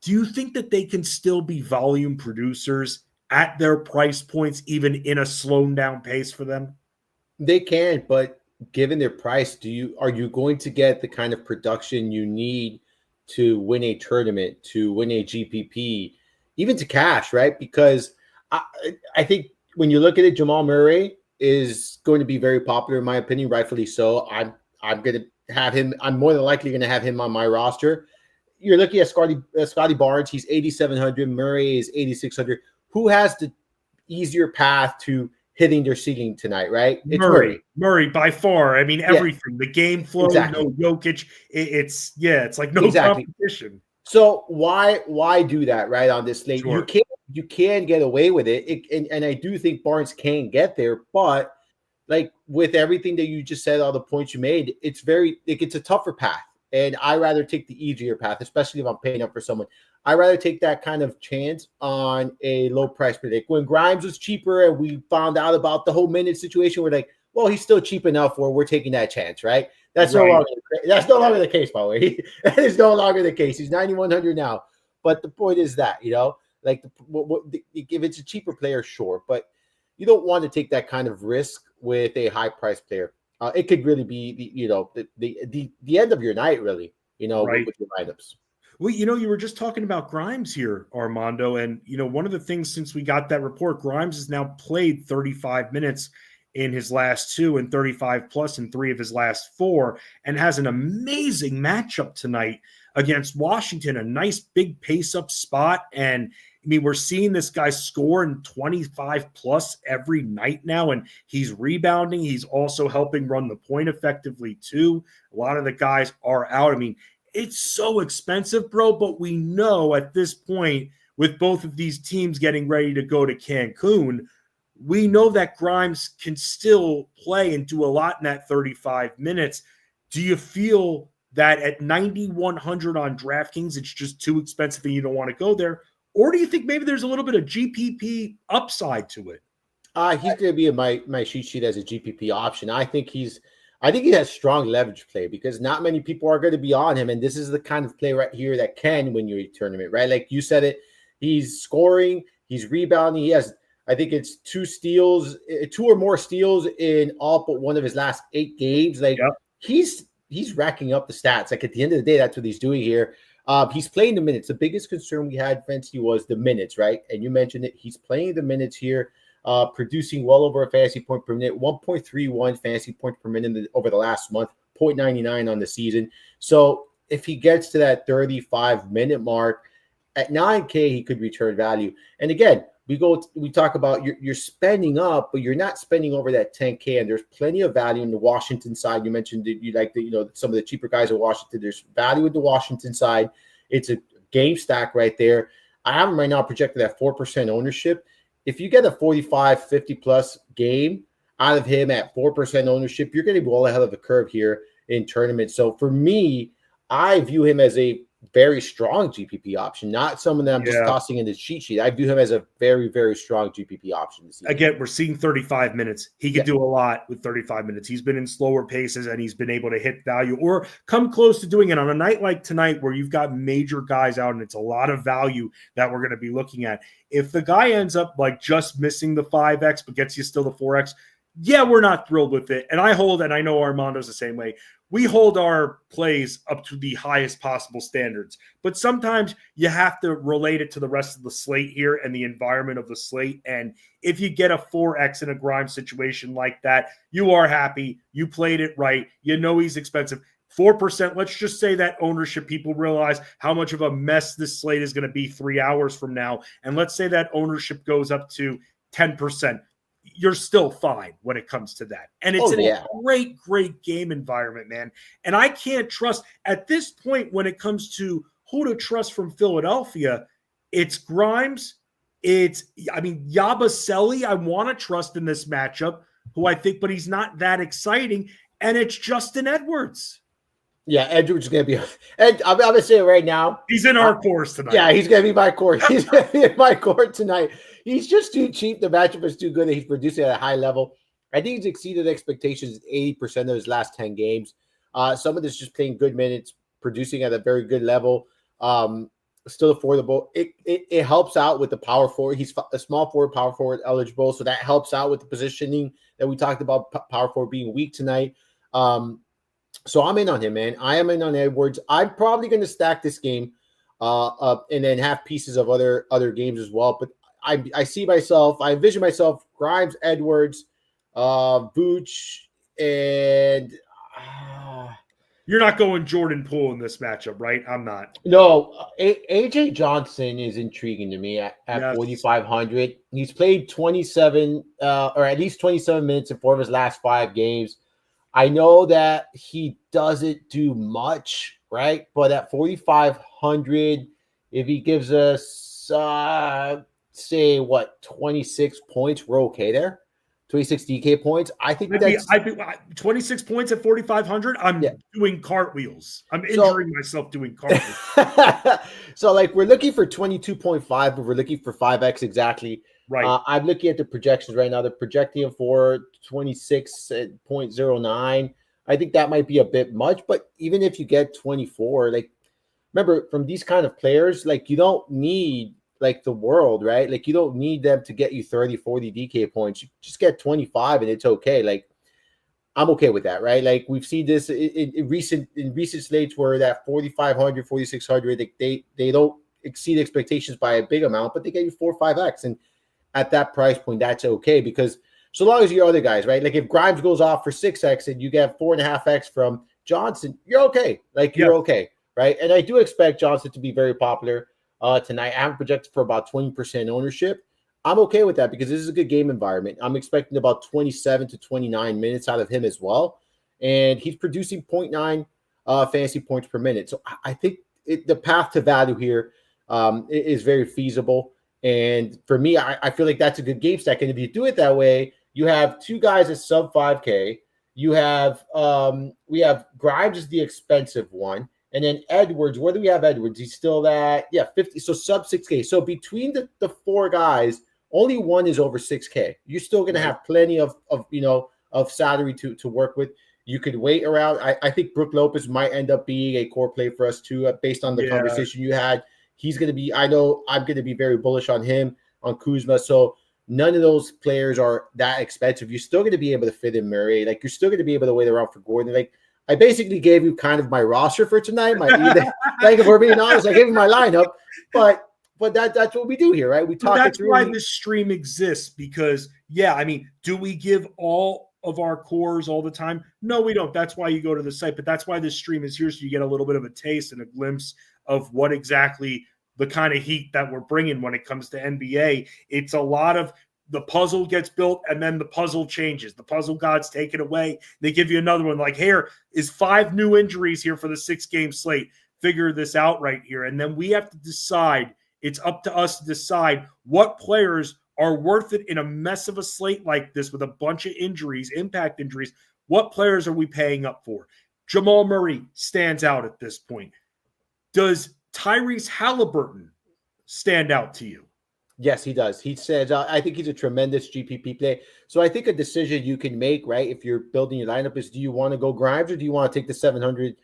Do you think that they can still be volume producers at their price points, even in a slowed down pace for them? They can, but given their price, are you going to get the kind of production you need to win a tournament, to win a GPP, even to cash, right? Because I think when you look at it, Jamal Murray is going to be very popular, in my opinion, rightfully so. I'm going to have him. I'm more than likely going to have him on my roster. You're looking at Scottie Barnes. He's 8,700. Murray is 8,600. Who has the easier path to hitting their ceiling tonight, right? It's Murray by far. I mean, everything. The game flow, exactly. No Jokic. It's like no competition. So why do that, right, on this slate? Sure. You can get away with it. And I do think Barnes can get there, but like with everything that you just said, all the points you made, it's a tougher path. And I rather take the easier path, especially if I'm paying up for someone. I rather take that kind of chance on a low price predict. When Grimes was cheaper and we found out about the whole minute situation, we're like, well, he's still cheap enough where we're taking that chance, right? That's no longer the case, by the way. That is no longer the case. He's 9,100 now. But the point is that, like if it's a cheaper player, sure, but you don't want to take that kind of risk with a high price player. It could really be the end of your night, really, Right. with your lineups. Well, you were just talking about Grimes here, Armando, and one of the things since we got that report, Grimes has now played 35 minutes in his last 2 and 35 plus in 3 of his last 4, and has an amazing matchup tonight against Washington, a nice big pace up spot. And I mean, we're seeing this guy score in 25 plus every night now, and he's rebounding. He's also helping run the point effectively too. A lot of the guys are out. I mean, it's so expensive, bro, but we know at this point, with both of these teams getting ready to go to Cancun, we know that Grimes can still play and do a lot in that 35 minutes. Do you feel that at 9,100 on DraftKings, it's just too expensive and you don't want to go there? Or do you think maybe there's a little bit of GPP upside to it? He's going to be in my cheat sheet as a GPP option. I think he has strong leverage play because not many people are going to be on him. And this is the kind of play right here that can win you a tournament, right? Like you said it, he's scoring, he's rebounding. He has, I think it's 2 or more steals in all but one of his last 8 games. Like he's racking up the stats. Like at the end of the day, that's what he's doing here. He's playing the minutes. The biggest concern we had, Fensty, was the minutes, right? And you mentioned it. He's playing the minutes here, producing well over a fantasy point per minute, 1.31 fantasy points per minute over the last month, 0.99 on the season. So if he gets to that 35-minute mark, at 9K, he could return value. And again, we talk about you're spending up, but you're not spending over that 10K, and there's plenty of value in the Washington side. You mentioned that you like some of the cheaper guys in Washington. There's value in the Washington side. It's a game stack right there. I have him right now projected at 4% ownership. If you get a 45, 50 plus game out of him at 4% ownership, you're going to be well ahead of the curve here in tournaments. So for me, I view him as a very strong GPP option, not someone that I'm just tossing in the cheat sheet. I view him as a very, very strong GPP option this season. Again, we're seeing 35 minutes. He could do a lot with 35 minutes. He's been in slower paces and he's been able to hit value or come close to doing it on a night like tonight where you've got major guys out and it's a lot of value that we're going to be looking at. If the guy ends up like just missing the 5X but gets you still the 4X, we're not thrilled with it. And I know Armando's the same way. We hold our plays up to the highest possible standards, but sometimes you have to relate it to the rest of the slate here and the environment of the slate. And if you get a 4X in a Grimes situation like that, you are happy. You played it right. You know he's expensive. 4%, let's just say that ownership, people realize how much of a mess this slate is going to be 3 hours from now. And let's say that ownership goes up to 10%. You're still fine when it comes to that. And it's a great, great game environment, man. And I can't trust at this point when it comes to who to trust from Philadelphia. It's Grimes. Yabusele, I want to trust in this matchup, who I think, but he's not that exciting. And it's Justin Edwards. Yeah, Edwards is going to be – and I'm going to say it right now. He's in our course tonight. Yeah, he's going to be my court. He's going to be in my court tonight. He's just too cheap. The matchup is too good. He's producing at a high level. I think he's exceeded expectations 80% of his last 10 games. Some of this just playing good minutes, producing at a very good level. Still affordable. It helps out with the power forward. He's a small forward, power forward eligible, so that helps out with the positioning that we talked about, power forward being weak tonight. So I'm in on him, man. I am in on Edwards. I'm probably going to stack this game up and then have pieces of other games as well. But I envision myself, Grimes, Edwards, Vooch, and you're not going Jordan Poole in this matchup, right? I'm not. No, AJ Johnson is intriguing to me at 4,500. He's played 27 or at least 27 minutes in 4 of his last 5 games. I know that he doesn't do much, right? But at 4,500, if he gives us, say, 26 points, we're okay there. 26 DK points. I think I'd be 26 points at 4,500. I'm doing cartwheels. I'm injuring myself doing cartwheels. So like we're looking for 22.5, but we're looking for 5x exactly. Right. I'm looking at the projections right now. They're projecting him for 26.09. I think that might be a bit much, but even if you get 24, like remember from these kind of players, like you don't need like the world, right? Like you don't need them to get you 30, 40 DK points. You just get 25 and it's okay. Like I'm okay with that, right? Like we've seen this in recent slates where that 4,500, 4,600, they don't exceed expectations by a big amount, but they get you 4 or 5x. And at that price point, that's okay because so long as your other guys, right? Like if Grimes goes off for 6x and you get 4.5x from Johnson, you're okay. Like you're okay, right? And I do expect Johnson to be very popular tonight. I have projected for about 20% ownership. I'm okay with that because this is a good game environment. I'm expecting about 27 to 29 minutes out of him as well. And he's producing 0.9 fantasy points per minute. So I think the path to value here is very feasible. And for me, I feel like that's a good game stack. And if you do it that way, you have two guys at sub 5K. You have we have Grimes is the expensive one. And then Edwards, where do we have Edwards? He's still that, 50. So sub 6K. So between the four guys, only one is over 6K. You're still going to have plenty of salary to work with. You could wait around. I think Brook Lopez might end up being a core play for us too, based on the conversation you had. He's going to be, I know I'm going to be very bullish on him, on Kuzma. So none of those players are that expensive. You're still going to be able to fit in Murray. Like you're still going to be able to wait around for Gordon. Like I basically gave you kind of my roster for tonight. Like if we're being honest, I gave you my lineup, but that's what we do here, right? We talk. That's why this stream exists because, do we give all of our cores all the time? No, we don't. That's why you go to the site, but that's why this stream is here so you get a little bit of a taste and a glimpse of what exactly the kind of heat that we're bringing when it comes to NBA. It's a lot of the puzzle gets built and then the puzzle changes. The puzzle gods take it away. They give you another one like, here is 5 new injuries here for the 6-game slate. Figure this out right here. And then we have to decide. It's up to us to decide what players are worth it in a mess of a slate like this with a bunch of injuries, impact injuries. What players are we paying up for? Jamal Murray stands out at this point. Does Tyrese Haliburton stand out to you? Yes, he does. He says, I think he's a tremendous GPP play. So I think a decision you can make, right, if you're building your lineup is, do you want to go Grimes or do you want to take the 700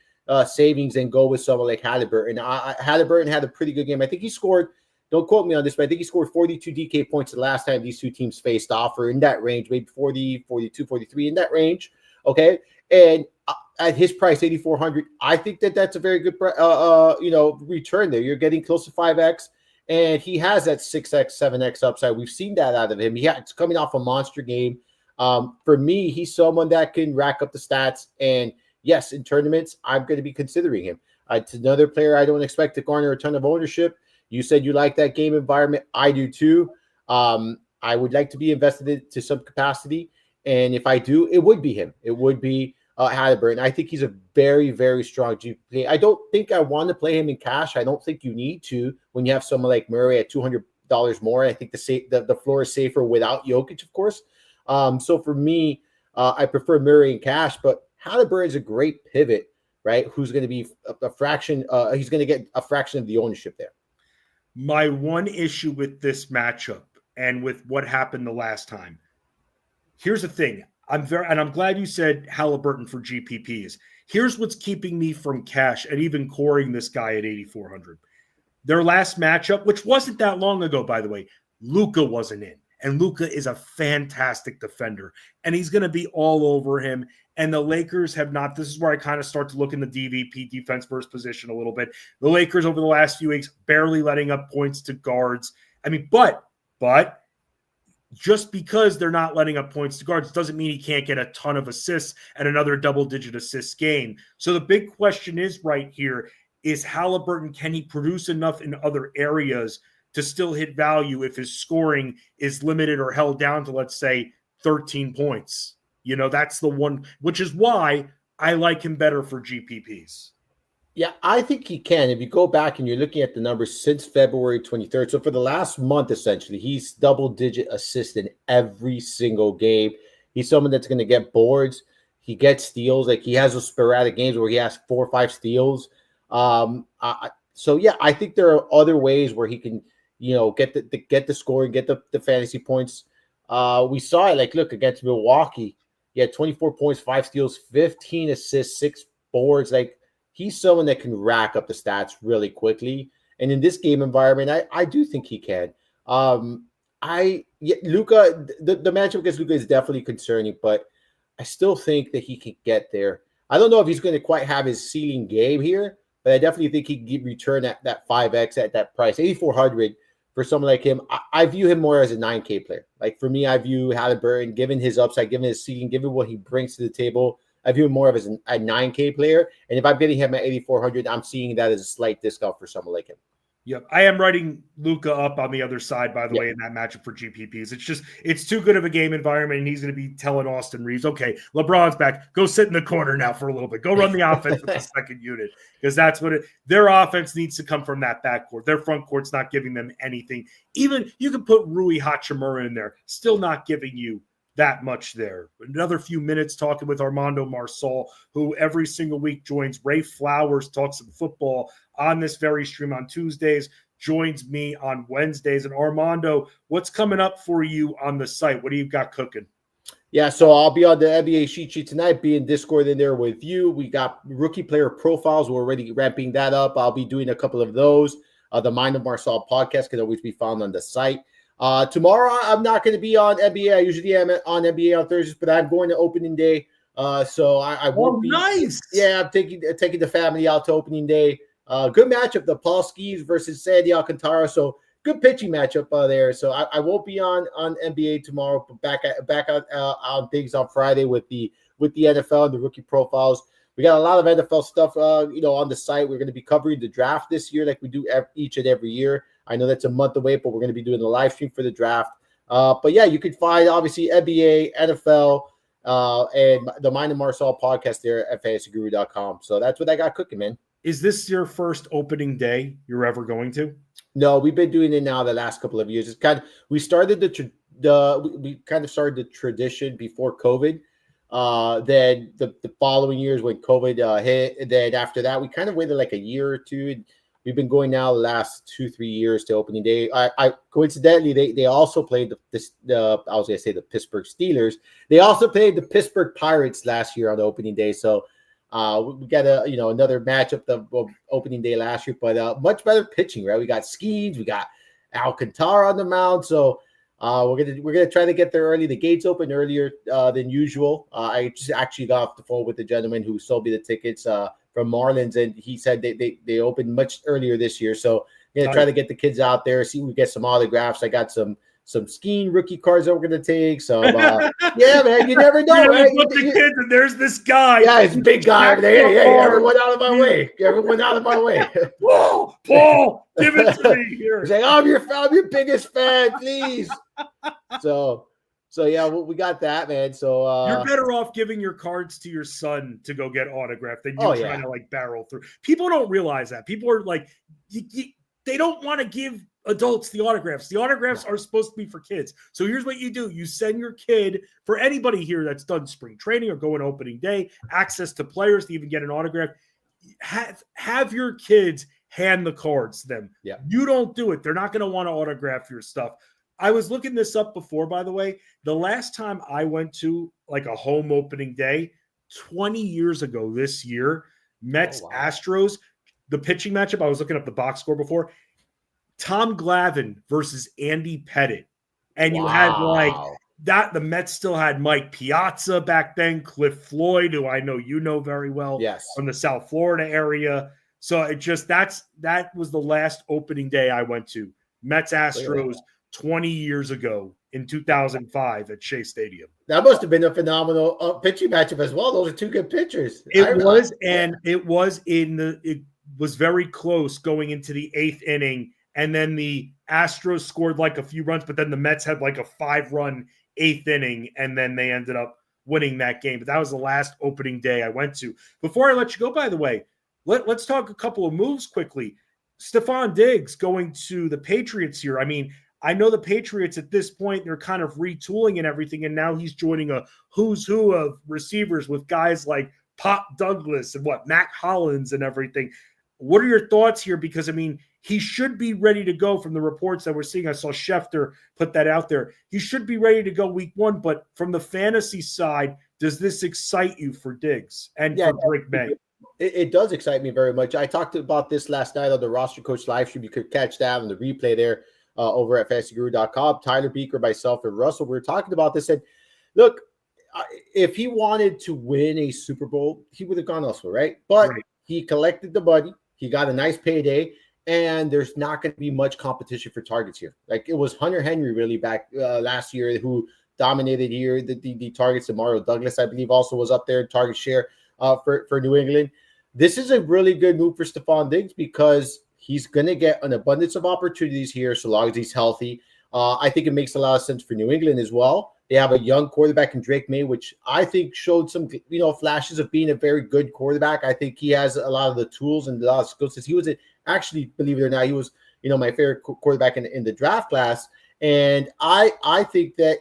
savings and go with someone like Haliburton? Haliburton had a pretty good game. I think he scored, don't quote me on this, but I think he scored 42 DK points the last time these two teams faced off, or in that range, maybe 40, 42, 43, in that range. Okay. And at his price, 8,400, I think that's a very good, return there. You're getting close to 5X. And he has that 6X, 7X upside. We've seen that out of him. It's coming off a monster game. For me, he's someone that can rack up the stats. And yes, in tournaments, I'm going to be considering him. It's another player I don't expect to garner a ton of ownership. You said you like that game environment. I do too. I would like to be invested in to some capacity. And if I do, it would be him. It would be Haliburton. I think he's a very, very strong GPP. I don't think I want to play him in cash. I don't think you need to when you have someone like Murray at $200 more. I think the floor is safer without Jokic, of course. So for me, I prefer Murray in cash, but Haliburton is a great pivot, right? Who's going to be a fraction. He's going to get a fraction of the ownership there. My one issue with this matchup and with what happened the last time. Here's the thing. I'm glad you said Haliburton for GPPs. Here's what's keeping me from cash and even coring this guy at 8,400. Their last matchup, which wasn't that long ago, by the way, Luka wasn't in. And Luka is a fantastic defender. And he's going to be all over him. And the Lakers have not. This is where I kind of start to look in the DVP, defense versus position, a little bit. The Lakers over the last few weeks, barely letting up points to guards. But just because they're not letting up points to guards doesn't mean he can't get a ton of assists and another double-digit assist game. So the big question is right here, is Haliburton, can he produce enough in other areas to still hit value if his scoring is limited or held down to, let's say, 13 points? That's the one, which is why I like him better for GPPs. Yeah, I think he can. If you go back and you're looking at the numbers since February 23rd, so for the last month, essentially, he's double-digit assists in every single game. He's someone that's going to get boards. He gets steals. Like he has those sporadic games where he has 4 or 5 steals. So yeah, I think there are other ways where he can, get the scoring, get the fantasy points. We saw it. Like look against Milwaukee, he had 24 points, 5 steals, 15 assists, 6 boards. Like he's someone that can rack up the stats really quickly. And in this game environment, I do think he can. Luka, the matchup against Luka is definitely concerning, but I still think that he can get there. I don't know if he's going to quite have his ceiling game here, but I definitely think he can return that 5x at that price, 8,400 for someone like him. I view him more as a 9K player. Like for me, I view Haliburton, given his upside, given his ceiling, given what he brings to the table, I view him more of as a 9K player. And if I'm getting him at 8,400, I'm seeing that as a slight discount for someone like him. Yep. I am writing Luka up on the other side, by the way, in that matchup for GPPs. It's too good of a game environment, and he's going to be telling Austin Reeves, okay, LeBron's back. Go sit in the corner now for a little bit. Go run the offense with the second unit, because that's what their offense needs to come from that backcourt. Their front court's not giving them anything. Even you can put Rui Hachimura in there, still not giving you that much there. Another few minutes talking with Armando Marsal, who every single week joins Ray Flowers, talks some football on this very stream on Tuesdays, joins me on Wednesdays. And Armando, what's coming up for you on the site? What do you got cooking? Yeah, so I'll be on the NBA sheet tonight, be in Discord in there with you. We got rookie player profiles. We're already ramping that up. I'll be doing a couple of those. The Mind of Marsal podcast can always be found on the site. Tomorrow, I'm not going to be on NBA. I usually am on NBA on Thursdays, but I'm going to opening day. So I won't be. Nice. Yeah, I'm taking the family out to opening day. Good matchup, the Paul Skis versus Sandy Alcantara. So good pitching matchup there. So I won't be on NBA tomorrow, but back out on things on Friday with the NFL and the rookie profiles. We got a lot of NFL stuff, on the site. We're going to be covering the draft this year like we do each and every year. I know that's a month away, but we're going to be doing the live stream for the draft. But yeah, you can find obviously NBA, NFL, and the Mind of Marsal podcast there at fantasyguru.com. So that's what I got cooking, man. Is this your first opening day you're ever going to? No, we've been doing it now the last couple of years. It's we started we kind of started the tradition before COVID. Then the following years when COVID hit, and then after that we kind of waited like a year or two. And we've been going now the last 2-3 years to opening day. I coincidentally they also played I was gonna say the Pittsburgh Steelers. They also played the Pittsburgh Pirates last year on the opening day. So we got another matchup the opening day last year, but much better pitching, right? We got Skeens, we got Alcantara on the mound. So we're gonna try to get there early. The gates open earlier than usual. I just actually got off the phone with the gentleman who sold me the tickets from Marlins, and he said they opened much earlier this year. So we're gonna try to get the kids out there, see if we get some autographs. I got some skiing rookie cards that we're gonna take. So yeah, man, you never know, right? Look the kids, and there's this guy. Yeah, it's a big guy over there. Hey, everyone out of my way. Everyone out of my way. Paul, give it to me here. He's like, I'm your biggest fan, please. So yeah, we got that, man. So you're better off giving your cards to your son to go get autographed than you trying to like barrel through. People don't realize that. People are like, they don't want to give adults the autographs. The autographs are supposed to be for kids. So here's what you do. You send your kid, for anybody here that's done spring training or going opening day, access to players to even get an autograph. Have your kids hand the cards to them. Yeah. You don't do it. They're not going to want to autograph your stuff. I was looking this up before, by the way. The last time I went to like a home opening day, 20 years ago this year, Mets Astros, the pitching matchup, I was looking up the box score before, Tom Glavine versus Andy Pettit. And you had like that, the Mets still had Mike Piazza back then, Cliff Floyd, who I know you know very well, from the South Florida area. So it just that was the last opening day I went to. Mets Astros 20 years ago in 2005 at Shea Stadium. That must have been a phenomenal pitching matchup as well. Those are two good pitchers. It was very close going into the 8th inning. And then the Astros scored like a few runs, but then the Mets had like a 5-run 8th inning, and then they ended up winning that game. But that was the last opening day I went to. Before I let you go, by the way, Let's talk a couple of moves quickly. Stephon Diggs going to the Patriots here. I mean, I know the Patriots at this point, they're kind of retooling and everything, and now he's joining a who's who of receivers with guys like Pop Douglas and Mac Hollins and everything. What are your thoughts here? Because, I mean, he should be ready to go from the reports that we're seeing. I saw Schefter put that out there. He should be ready to go week 1, but from the fantasy side, does this excite you for Diggs and for Drake May? It does excite me very much. I talked about this last night on the Roster Coach live stream. You could catch that on the replay there over at FantasyGuru.com. Tyler Beaker, myself, and Russell, we were talking about this. And look, if he wanted to win a Super Bowl, he would have gone elsewhere, right? But he collected the money. He got a nice payday, and there's not going to be much competition for targets here. Like, it was Hunter Henry really back last year who dominated here. The targets of Mario Douglas, I believe, also was up there in target share for New England. This is a really good move for Stephon Diggs because he's going to get an abundance of opportunities here so long as he's healthy. I think it makes a lot of sense for New England as well. They have a young quarterback in Drake May, which I think showed some, flashes of being a very good quarterback. I think he has a lot of the tools and a lot of skills. He was actually, believe it or not, he was, my favorite quarterback in the draft class. And I think that,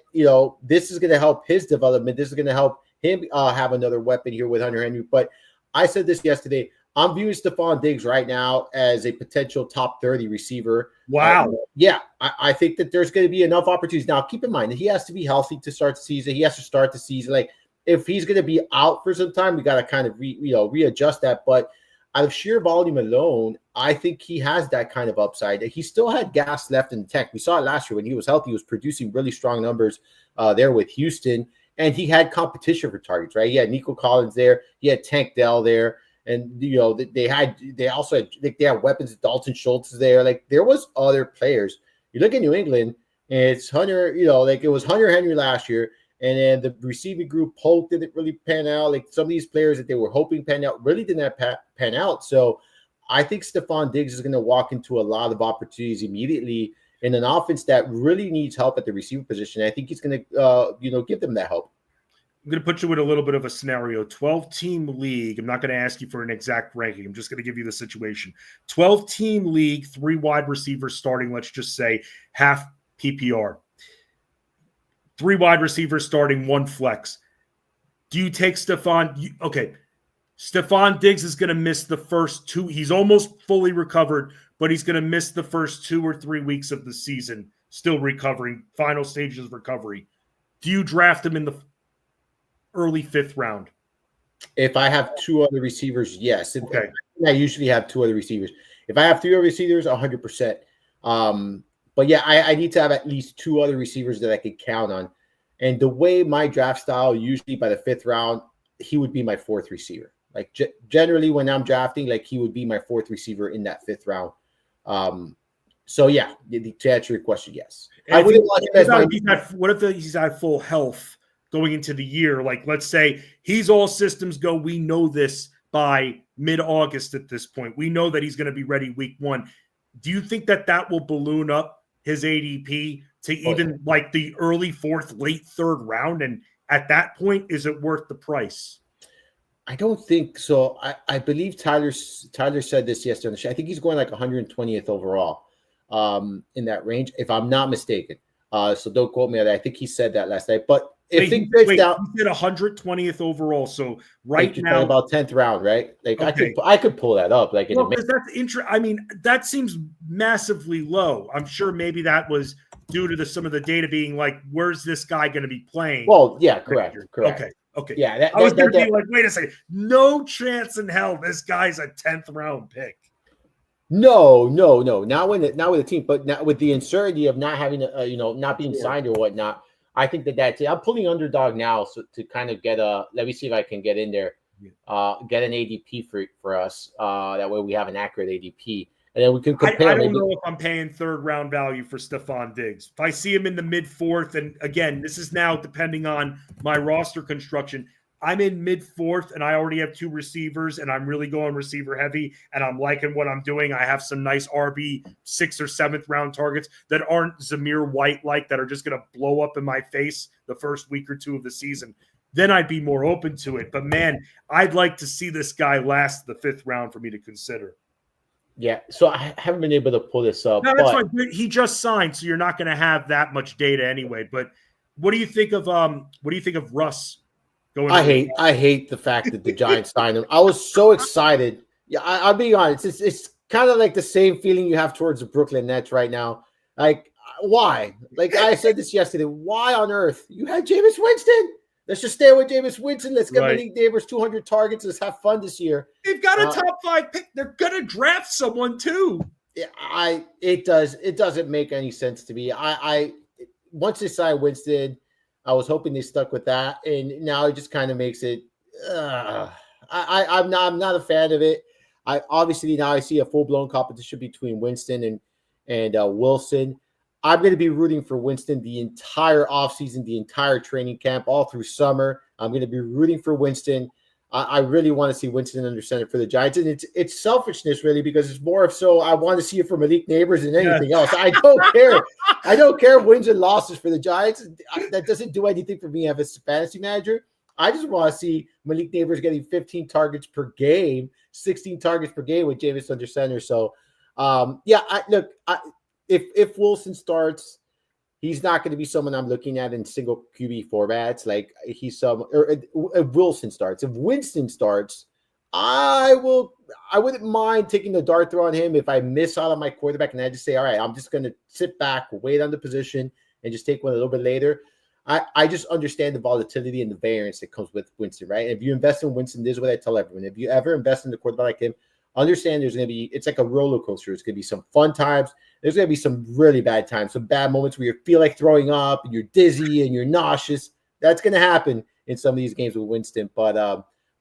this is going to help his development. This is going to help him have another weapon here with Hunter Henry. But I said this yesterday. I'm viewing Stephon Diggs right now as a potential top 30 receiver. Wow. I think that there's going to be enough opportunities. Now, keep in mind that he has to be healthy to start the season. He has to start the season. Like, if he's going to be out for some time, we got to kind of readjust that. But out of sheer volume alone, I think he has that kind of upside. He still had gas left in the tank. We saw it last year when he was healthy. He was producing really strong numbers there with Houston. And he had competition for targets, right? He had Nico Collins there. He had Tank Dell there. And, they had weapons. Dalton Schultz is there. Like, there was other players. You look at New England, and it's Hunter, it was Hunter Henry last year. And then the receiving group, Polk didn't really pan out. Like, some of these players that they were hoping pan out really didn't pan out. So I think Stephon Diggs is going to walk into a lot of opportunities immediately in an offense that really needs help at the receiver position. I think he's going to, give them that help. I'm going to put you in a little bit of a scenario. 12-team league. I'm not going to ask you for an exact ranking. I'm just going to give you the situation. 12-team league, 3 wide receivers starting, let's just say half PPR. 3 wide receivers starting, 1 flex. Do you take Stephon? Okay. Stephon Diggs is going to miss the first 2. He's almost fully recovered, but he's going to miss the first 2 or 3 weeks of the season, still recovering, final stages of recovery. Do you draft him in the early 5th round? If I have 2 other receivers, yes. Okay. I usually have 2 other receivers. If I have 3 other receivers, 100%. But yeah, I need to have at least 2 other receivers that I could count on. And the way my draft style, usually by the 5th round, he would be my 4th receiver. Like, generally when I'm drafting, like, he would be my 4th receiver in that 5th round. So yeah, to answer your question, yes. I wouldn't want him as what if he's at full health going into the year? Like, let's say he's all systems go. We know this by mid-August at this point. We know that he's going to be ready week 1. Do you think that will balloon up his ADP to even like the early 4th, late 3rd round? And at that point, is it worth the price? I don't think so. I believe Tyler said this yesterday on the show. I think he's going like 120th overall in that range, if I'm not mistaken. So don't quote me on that. I think he said that last night. But if he breaks down, he did 120th overall. So right now, about 10th round, right? Like, okay. I could pull that up. Like, that's I mean, that seems massively low. I'm sure maybe that was due to some of the data being like, where's this guy going to be playing? Well, yeah, correct. Okay. Yeah, I was going to be like, wait a second, no chance in hell this guy's a 10th round pick. No. Not with the team, but not with the uncertainty of not having not being signed or whatnot. I think that's it. I'm pulling Underdog now to kind of get let me see if I can get in there, get an ADP for us. That way we have an accurate ADP. And then we can compare. I don't know if I'm paying 3rd round value for Stephon Diggs. If I see him in the mid 4th, and again, this is now depending on my roster construction. I'm in mid 4th, and I already have 2 receivers, and I'm really going receiver heavy, and I'm liking what I'm doing. I have some nice RB 6th or 7th round targets that aren't Zamir White-like, that are just going to blow up in my face the first week or 2 of the season. then I'd be more open to it. But man, I'd like to see this guy last the 5th round for me to consider. Yeah, so I haven't been able to pull this up. No, that's fine. He just signed, so you're not going to have that much data anyway. But what do you think of Russ going? I hate the fact that the Giants signed him. I was so excited. Yeah, I'll be honest. It's kind of like the same feeling you have towards the Brooklyn Nets right now. Like, why? Like I said this yesterday. Why on earth you had Jameis Winston? Let's just stay with Jameis Winston. Let's get Malik Neighbors 200 targets. Let's have fun this year. They've got a top 5 pick. They're gonna draft someone too. Yeah, it doesn't make any sense to me. I once they signed Winston, I was hoping they stuck with that, and now it just kind of makes it. I'm not a fan of it. I obviously now I see a full blown competition between Winston and Wilson. I'm going to be rooting for Winston the entire offseason, the entire training camp, all through summer. I'm going to be rooting for Winston. I really want to see Winston under center for the Giants. And it's selfishness, really, because it's more of so I want to see it for Malik Neighbors than anything else. I don't care. I don't care wins and losses for the Giants. That doesn't do anything for me as a fantasy manager. I just want to see Malik Neighbors getting 15 targets per game, 16 targets per game with Jameis under center. So, if Wilson starts, he's not going to be someone I'm looking at in single QB formats. Like if Wilson starts. If Winston starts, I wouldn't mind taking the dart throw on him if I miss out on my quarterback and I just say, all right, I'm just going to sit back, wait on the position, and just take one a little bit later. I just understand the volatility and the variance that comes with Winston, right? And if you invest in Winston, this is what I tell everyone. If you ever invest in the quarterback like him, understand it's like a roller coaster. It's going to be some fun times. There's going to be some really bad times, some bad moments where you feel like throwing up and you're dizzy and you're nauseous. That's going to happen in some of these games with Winston. But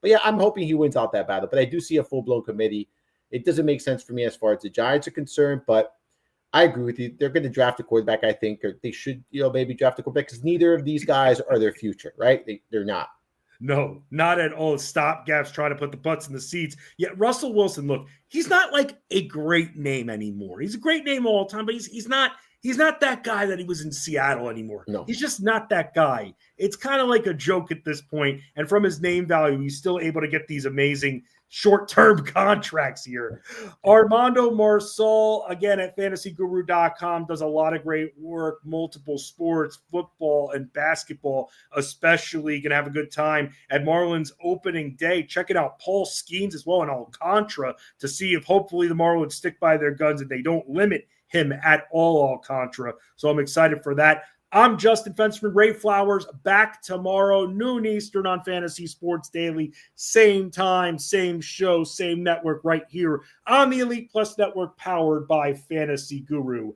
yeah, I'm hoping he wins out that battle. But I do see a full-blown committee. It doesn't make sense for me as far as the Giants are concerned, but I agree with you. They're going to draft a quarterback, I think, or they should, maybe draft a quarterback because neither of these guys are their future, right? They're not. No, not at all. Stopgaps trying to put the butts in the seats. Yet Russell Wilson, look, he's not like a great name anymore. He's a great name all the time, but he's not that guy that he was in Seattle anymore. No. He's just not that guy. It's kind of like a joke at this point. And from his name value, he's still able to get these amazing short-term contracts here. Armando Marsal, again, at fantasyguru.com, does a lot of great work, multiple sports, football and basketball, especially. Going to have a good time at Marlins opening day. Check it out. Paul Skeens as well in Alcantara to see if hopefully the Marlins stick by their guns and they don't limit him at all, Alcantara. So I'm excited for that. I'm Justin Fensterman, Ray Flowers, back tomorrow, noon Eastern on Fantasy Sports Daily. Same time, same show, same network right here on the Elite Plus Network, powered by FantasyGuru.com.